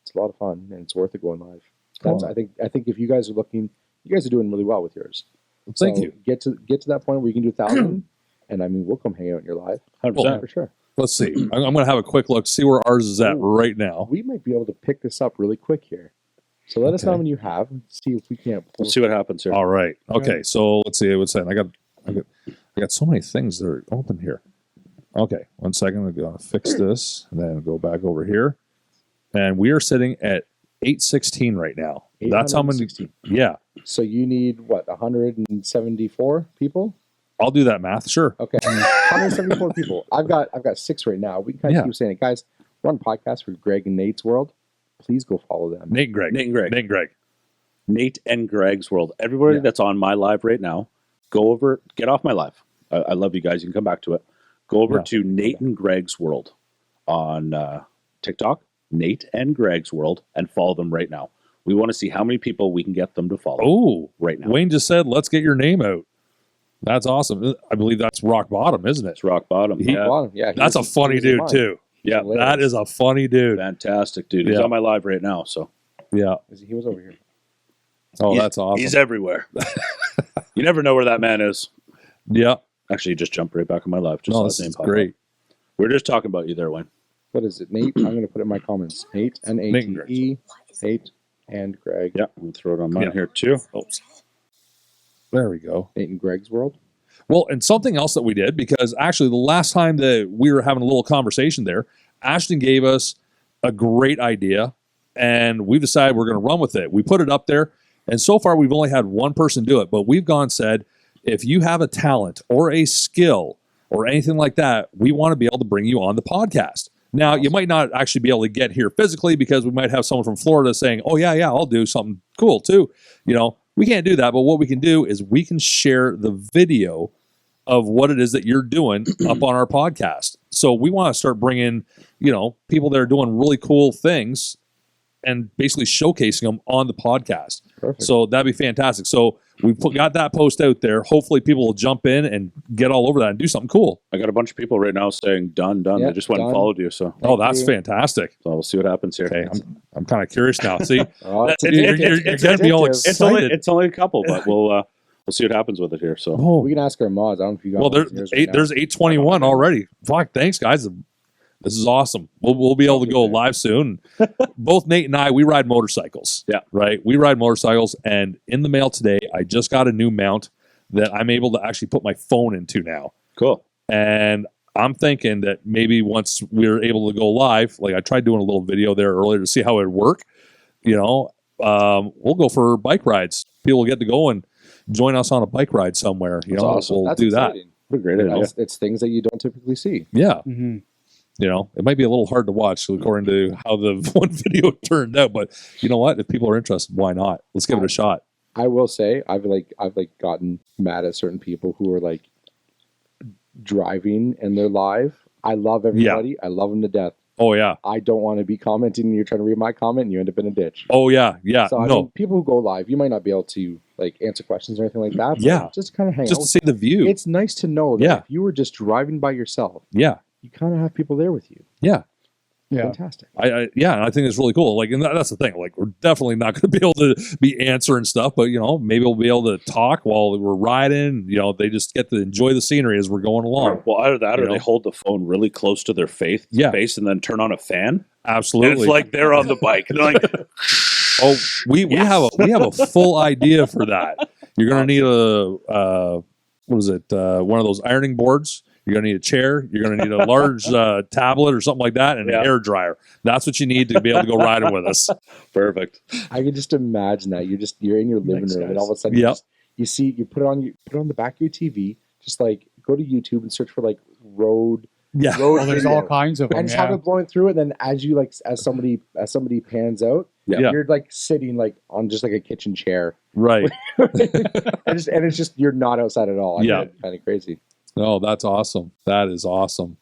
Speaker 3: it's a lot of fun and it's worth it going live.
Speaker 1: Cool.
Speaker 3: That's, I think if you guys are looking, you guys are doing really well with yours.
Speaker 1: Thank
Speaker 3: So
Speaker 1: you.
Speaker 3: Get to that point where you can do 1,000, and I mean we'll come hang out in your live
Speaker 4: 100%.
Speaker 3: for sure.
Speaker 1: Let's see. I'm going to have a quick look, see where ours is at
Speaker 3: Ooh.
Speaker 1: right now.
Speaker 3: We might be able to pick this up really quick here. So let us know
Speaker 1: Okay.
Speaker 3: when you have. See if we can't. Pull.
Speaker 4: Let's see what happens here.
Speaker 1: All right. Okay. So let's see. What's that? I got so many things that are open here. Okay. 1 second. I'm going to fix this and then go back over here. And we are sitting at 816 right now. That's how many.
Speaker 3: 816.
Speaker 1: Yeah.
Speaker 3: So you need what 174 people?
Speaker 1: I'll do that math. Sure.
Speaker 3: Okay, 174 people. I've got 6 right now. We can kind of
Speaker 1: Yeah.
Speaker 3: keep saying it, guys. We're on a podcast for Greg and Nate's World. Please go follow them.
Speaker 1: Nate and Greg.
Speaker 4: Nate and Greg.
Speaker 1: Nate and Greg.
Speaker 4: Nate and Greg's World. Everybody
Speaker 1: Yeah.
Speaker 4: that's on my live right now, go over, get off my live. I love you guys. You can come back to it. Go over
Speaker 1: Yeah.
Speaker 4: to Nate and Greg's World on TikTok, Nate and Greg's World, and follow them right now. We want to see how many people we can get them to follow
Speaker 1: Oh,
Speaker 4: right now.
Speaker 1: Wayne just said, let's get your name out. That's awesome. I believe that's Rock Bottom, isn't it?
Speaker 4: It's rock bottom.
Speaker 1: He-
Speaker 4: Yeah,
Speaker 3: Bottom. Yeah,
Speaker 1: That's a funny dude, too.
Speaker 4: yeah,
Speaker 1: That is a funny dude.
Speaker 4: fantastic, dude. He's
Speaker 1: Yeah.
Speaker 4: on my live right now, so
Speaker 1: Yeah.
Speaker 3: He was over here.
Speaker 1: Oh,
Speaker 4: He's-
Speaker 1: that's awesome.
Speaker 4: he's everywhere. You never know where that man is.
Speaker 1: Yeah.
Speaker 4: Actually, he just jumped right back on my live. Just
Speaker 1: No,
Speaker 4: saw
Speaker 1: this
Speaker 4: his name
Speaker 1: is
Speaker 4: pop
Speaker 1: great.
Speaker 4: up. We're just talking about you there, Wayne.
Speaker 3: What is it, Nate? I'm going to put it in my comments. Nate,
Speaker 1: Nate and Greg.
Speaker 3: N-A-T-E, Nate and Greg.
Speaker 4: Yeah, we'll throw it on mine
Speaker 1: Yeah.
Speaker 4: here too.
Speaker 1: There we go.
Speaker 3: Nate and Greg's World.
Speaker 1: Well, and something else that we did, because actually the last time that we were having a little conversation there, Ashton gave us a great idea, and we've decided we're going to run with it. We put it up there, and so far we've only had one person do it, but we've gone and said, if you have a talent or a skill or anything like that, we want to be able to bring you on the podcast. Now, you might not actually be able to get here physically because we might have someone from Florida saying, oh, yeah, I'll do something cool too. You know, we can't do that, but what we can do is we can share the video of what it is that you're doing up on our podcast. So we want to start bringing, you know, people that are doing really cool things and basically showcasing them on the podcast.
Speaker 3: Perfect.
Speaker 1: So that'd be fantastic. So we got that post out there. Hopefully people will jump in and get all over that and do something cool.
Speaker 4: I got a bunch of people right now saying done.
Speaker 3: Yeah,
Speaker 4: They just went and
Speaker 3: done.
Speaker 4: followed you, so
Speaker 1: Oh, that's
Speaker 3: you.
Speaker 1: fantastic.
Speaker 4: we'll see what happens here.
Speaker 1: Okay, I'm kind of curious now. See,
Speaker 3: Oh,
Speaker 4: It's-
Speaker 1: you're
Speaker 4: it's
Speaker 1: getting me all
Speaker 3: addictive.
Speaker 1: excited.
Speaker 4: It's only a couple, but we'll see what happens with it here. So
Speaker 1: Oh,
Speaker 3: we can ask our mods. I don't know if you got
Speaker 1: well,
Speaker 3: one of yours right now.
Speaker 1: there's 821 already. Fuck, thanks, guys. This is awesome. We'll be able to go live soon. Both Nate and I, we ride motorcycles.
Speaker 4: Yeah.
Speaker 1: Right? We ride motorcycles, and in the mail today, I just got a new mount that I'm able to actually put my phone into now.
Speaker 4: cool.
Speaker 1: And I'm thinking that maybe once we're able to go live, like I tried doing a little video there earlier to see how it would work, you know, we'll go for bike rides. People will get to go and join us on a bike ride somewhere. You
Speaker 4: That's
Speaker 1: know,
Speaker 4: awesome.
Speaker 1: we'll
Speaker 3: That's
Speaker 1: do that.
Speaker 3: exciting.
Speaker 4: What a great
Speaker 3: You know,
Speaker 4: idea.
Speaker 3: it's things that you don't typically see.
Speaker 1: Yeah.
Speaker 5: Mm-hmm.
Speaker 1: You know, it might be a little hard to watch according to how the one video turned out, but you know what? If people are interested, why not? Let's give it a shot.
Speaker 3: I will say I've gotten mad at certain people who are like driving and they're live. I love everybody. I love them to death.
Speaker 1: Oh yeah.
Speaker 3: I don't want to be commenting and you're trying to read my comment and you end up in a ditch.
Speaker 1: Oh yeah. Yeah.
Speaker 3: So I
Speaker 1: No.
Speaker 3: mean, people who go live, you might not be able to like answer questions or anything like that. But
Speaker 1: Yeah.
Speaker 3: just kind of hang
Speaker 1: Just
Speaker 3: out.
Speaker 1: to see the view.
Speaker 3: It's nice to know that
Speaker 1: Yeah.
Speaker 3: if you were just driving by yourself,
Speaker 1: Yeah.
Speaker 3: you kind of have people there with you.
Speaker 1: Yeah.
Speaker 5: Yeah.
Speaker 3: Fantastic.
Speaker 1: Yeah, I think it's really cool. Like, and that's the thing. Like, we're definitely not going to be able to be answering stuff, but you know, maybe we'll be able to talk while we're riding. You know, they just get to enjoy the scenery as we're going along.
Speaker 4: Well, either that
Speaker 1: You
Speaker 4: or
Speaker 1: know?
Speaker 4: they hold the phone really close to their face,
Speaker 1: Yeah.
Speaker 4: and then turn on a fan.
Speaker 1: Absolutely.
Speaker 4: And it's like they're on the bike. And they're like,
Speaker 1: oh, we have a full idea for that. You're going to need a what is it? One of those ironing boards. You're going to need a chair. You're going to need a large tablet or something like that, and
Speaker 4: Yeah.
Speaker 1: an air dryer. That's what you need to be able to go riding with us.
Speaker 4: perfect.
Speaker 3: I can just imagine that you're in your living
Speaker 4: Thanks,
Speaker 3: room and
Speaker 4: guys.
Speaker 3: all of a sudden
Speaker 1: Yep.
Speaker 3: you see you put it on the back of your TV. Just like go to YouTube and search for like road
Speaker 1: Yeah.
Speaker 5: Well, there's all
Speaker 3: video.
Speaker 5: kinds of them.
Speaker 3: and just have
Speaker 5: Yeah.
Speaker 3: it blowing through it. And then as you like as somebody pans out,
Speaker 1: Yeah.
Speaker 3: you're like sitting like on just like a kitchen chair,
Speaker 1: Right.
Speaker 3: and it's just you're not outside at all.
Speaker 1: Yeah.
Speaker 3: Kind of crazy.
Speaker 1: Oh, that's awesome. That is awesome.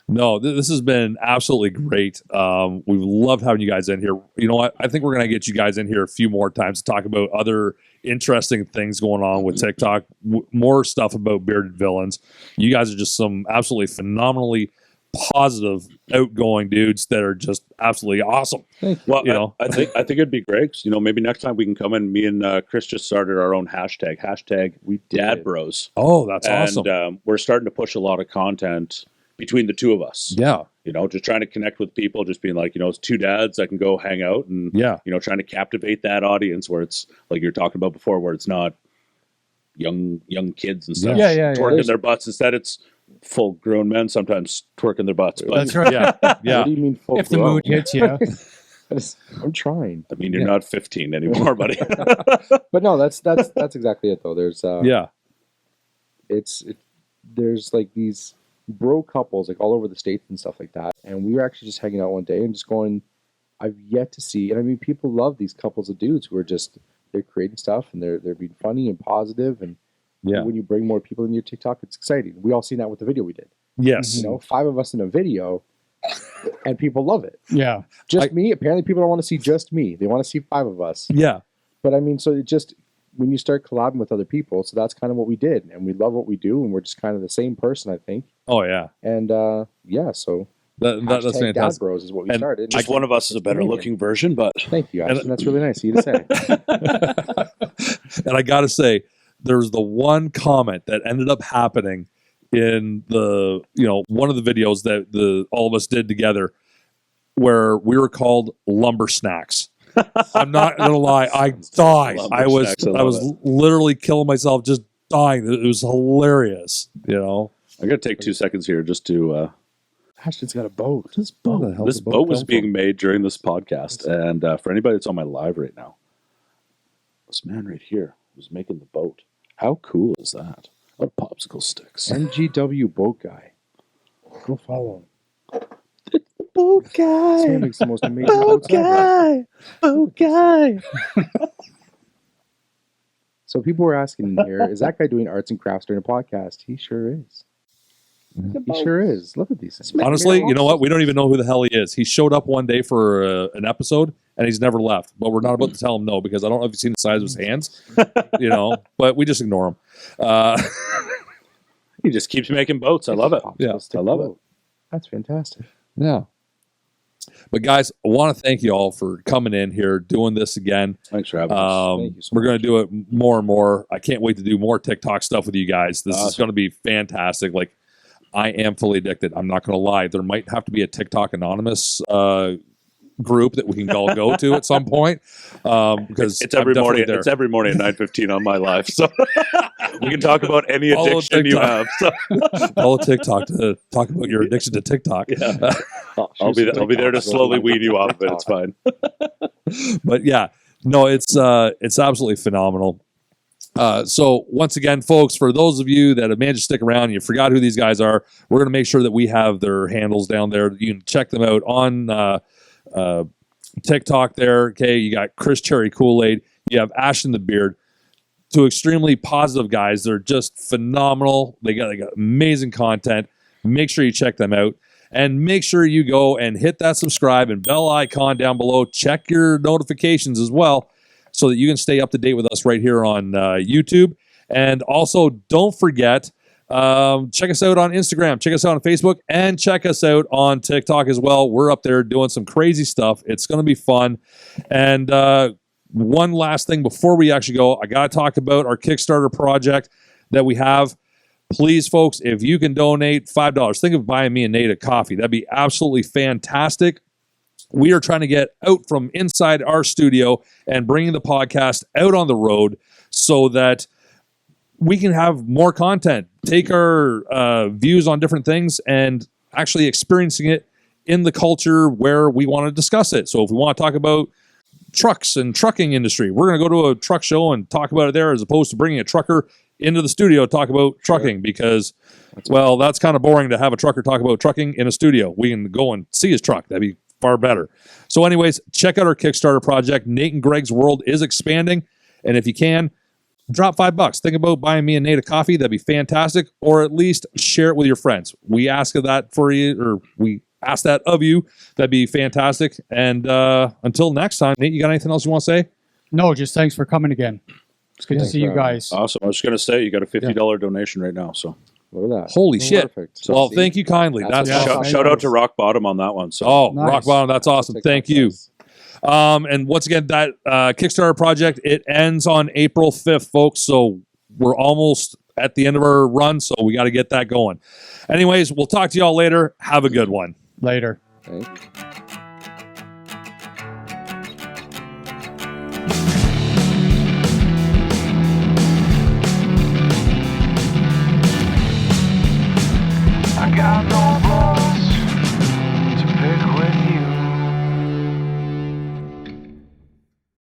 Speaker 1: No, this has been absolutely great. We've loved having you guys in here. You know what? I think we're going to get you guys in here a few more times to talk about other interesting things going on with TikTok, more stuff about Bearded Villains. You guys are just some absolutely phenomenally positive, outgoing dudes that are just absolutely awesome.
Speaker 4: Well,
Speaker 1: You know.
Speaker 4: I think it'd be great. 'Cause, you know, maybe next time we can come in. Me and Chris just started our own hashtag
Speaker 3: We did.
Speaker 4: Dad Bros,
Speaker 1: Oh, that's
Speaker 4: and
Speaker 1: awesome.
Speaker 4: we're starting to push a lot of content between the two of us.
Speaker 1: Yeah.
Speaker 4: You know, just trying to connect with people, just being like, you know, it's two dads that can go hang out and
Speaker 1: Yeah.
Speaker 4: you know, trying to captivate that audience where it's like you're talking about before, where it's not young kids and stuff
Speaker 5: Yeah.
Speaker 4: twerking their butts. Instead, it's full grown men sometimes twerking their butts. But
Speaker 5: That's right.
Speaker 1: Yeah. Yeah.
Speaker 3: What do you mean full
Speaker 5: If the
Speaker 3: grown?
Speaker 5: mood hits you.
Speaker 3: I'm trying,
Speaker 4: I mean, you're not 15 anymore, buddy.
Speaker 3: but no, that's exactly it though. There's
Speaker 1: Yeah.
Speaker 3: there's like these bro couples like all over the states and stuff like that, and we were actually just hanging out one day and just going, I've yet to see, and I mean people love these couples of dudes who are just they're creating stuff and they're being funny and positive, and
Speaker 1: Yeah.
Speaker 3: when you bring more people in your TikTok, it's exciting. We all seen that with the video we did.
Speaker 1: Yes.
Speaker 3: You know, 5 of us in a video, and people love it.
Speaker 5: Yeah.
Speaker 3: Just me. Apparently, people don't want to see just me. They want to see 5 of us.
Speaker 1: Yeah.
Speaker 3: But I mean, so it just when you start collabing with other people, so that's kind of what we did, and we love what we do, and we're just kind of the same person, I think.
Speaker 1: Oh yeah.
Speaker 3: And yeah, so
Speaker 1: That's
Speaker 3: hashtag Dad
Speaker 1: fantastic.
Speaker 3: Bros is what we
Speaker 1: And
Speaker 3: started.
Speaker 4: Just one of us is a better looking version, but
Speaker 3: Thank you, Ashton. That's really nice of you to say.
Speaker 1: And I got to say, there's the one comment that ended up happening in the, one of the videos that all of us did together, where we were called lumber snacks. I'm not gonna lie, I died.
Speaker 4: Lumber
Speaker 1: I was
Speaker 4: snacks, I love
Speaker 1: literally killing myself, just dying. It was hilarious.
Speaker 4: I'm gonna take 2 seconds here just to.
Speaker 3: Ashton's got a boat.
Speaker 1: This
Speaker 4: This boat was being made during this podcast, and for anybody that's on my live right now, this man right here was making the boat. How cool is that? What popsicle sticks?
Speaker 3: NGW boat guy. Go follow him.
Speaker 4: Boat
Speaker 3: This
Speaker 4: guy,
Speaker 3: man makes the most amazing boats ever.
Speaker 4: boat guy.
Speaker 3: So people were asking here, is that guy doing arts and crafts during a podcast? He sure is. He sure is. Look at these things.
Speaker 1: Honestly, you know what? We don't even know who the hell he is. He showed up one day for an episode, and he's never left. But we're not about to tell him no, because I don't know if you've seen the size of his hands, but we just ignore him.
Speaker 4: He just keeps making boats. I love it.
Speaker 1: Yeah,
Speaker 4: I love it.
Speaker 3: That's fantastic.
Speaker 1: Yeah. But guys, I want to thank you all for coming in here, doing this again.
Speaker 4: Thanks for having us.
Speaker 3: Thank you so
Speaker 1: We're going
Speaker 3: much.
Speaker 1: to do it more and more. I can't wait to do more TikTok stuff with you guys. This is
Speaker 4: Awesome.
Speaker 1: going to be fantastic. Like, I am fully addicted. I'm not going to lie. There might have to be a TikTok anonymous group that we can all go to at some point, because
Speaker 4: It's every
Speaker 1: I'm
Speaker 4: morning.
Speaker 1: definitely
Speaker 4: It's every morning at 9:15 on my live. So we can talk about any
Speaker 1: Follow
Speaker 4: addiction you
Speaker 1: TikTok.
Speaker 4: have. So
Speaker 1: there. Follow TikTok to talk about your addiction to TikTok.
Speaker 4: yeah, I'll be there to slowly weed you off of it. It's fine.
Speaker 1: But yeah, no, it's absolutely phenomenal. So once again, folks, for those of you that have managed to stick around and you forgot who these guys are, we're going to make sure that we have their handles down there. You can check them out on TikTok there. Okay, you got Chris Cherry Kool-Aid, you have Ashton the Beard, two extremely positive guys. They're just phenomenal. They got amazing content. Make sure you check them out. And make sure you go and hit that subscribe and bell icon down below. Check your notifications as well, so that you can stay up to date with us right here on YouTube. And also, don't forget, check us out on Instagram, check us out on Facebook, and check us out on TikTok as well. We're up there doing some crazy stuff. It's going to be fun. And one last thing before we actually go, I got to talk about our Kickstarter project that we have. Please, folks, if you can donate $5, think of buying me and Nate a coffee. That'd be absolutely fantastic. We are trying to get out from inside our studio and bringing the podcast out on the road so that we can have more content, take our views on different things and actually experiencing it in the culture where we want to discuss it. So if we want to talk about trucks and trucking industry, we're going to go to a truck show and talk about it there, as opposed to bringing a trucker into the studio to talk about trucking, because, well, that's kind of boring to have a trucker talk about trucking in a studio. We can go and see his truck. That'd be far better. So anyways, check out our Kickstarter project. Nate and Greg's world is expanding. And if you can, drop $5. Think about buying me and Nate a coffee. That'd be fantastic. Or at least share it with your friends. We ask of that for you, or we ask that of you. That'd be fantastic. And until next time, Nate, you got anything else you want to say?
Speaker 5: No, just thanks for coming again. It's good to
Speaker 3: Thanks
Speaker 5: see you
Speaker 3: for having
Speaker 5: guys.
Speaker 4: Awesome. I was just gonna say you got a $50 donation right now. So
Speaker 3: Look at that.
Speaker 1: Holy shit.
Speaker 3: Perfect.
Speaker 1: Well, thank you kindly. That's
Speaker 3: That's
Speaker 1: awesome.
Speaker 3: awesome.
Speaker 4: shout out to Rock Bottom on that one. So
Speaker 1: Oh,
Speaker 5: Nice.
Speaker 1: rock bottom. That's awesome. Thank you. And once again, that Kickstarter project, it ends on April 5th, folks. So we're almost at the end of our run. So we got to get that going. Anyways, we'll talk to y'all later. Have a good one.
Speaker 5: Later.
Speaker 3: Thank you.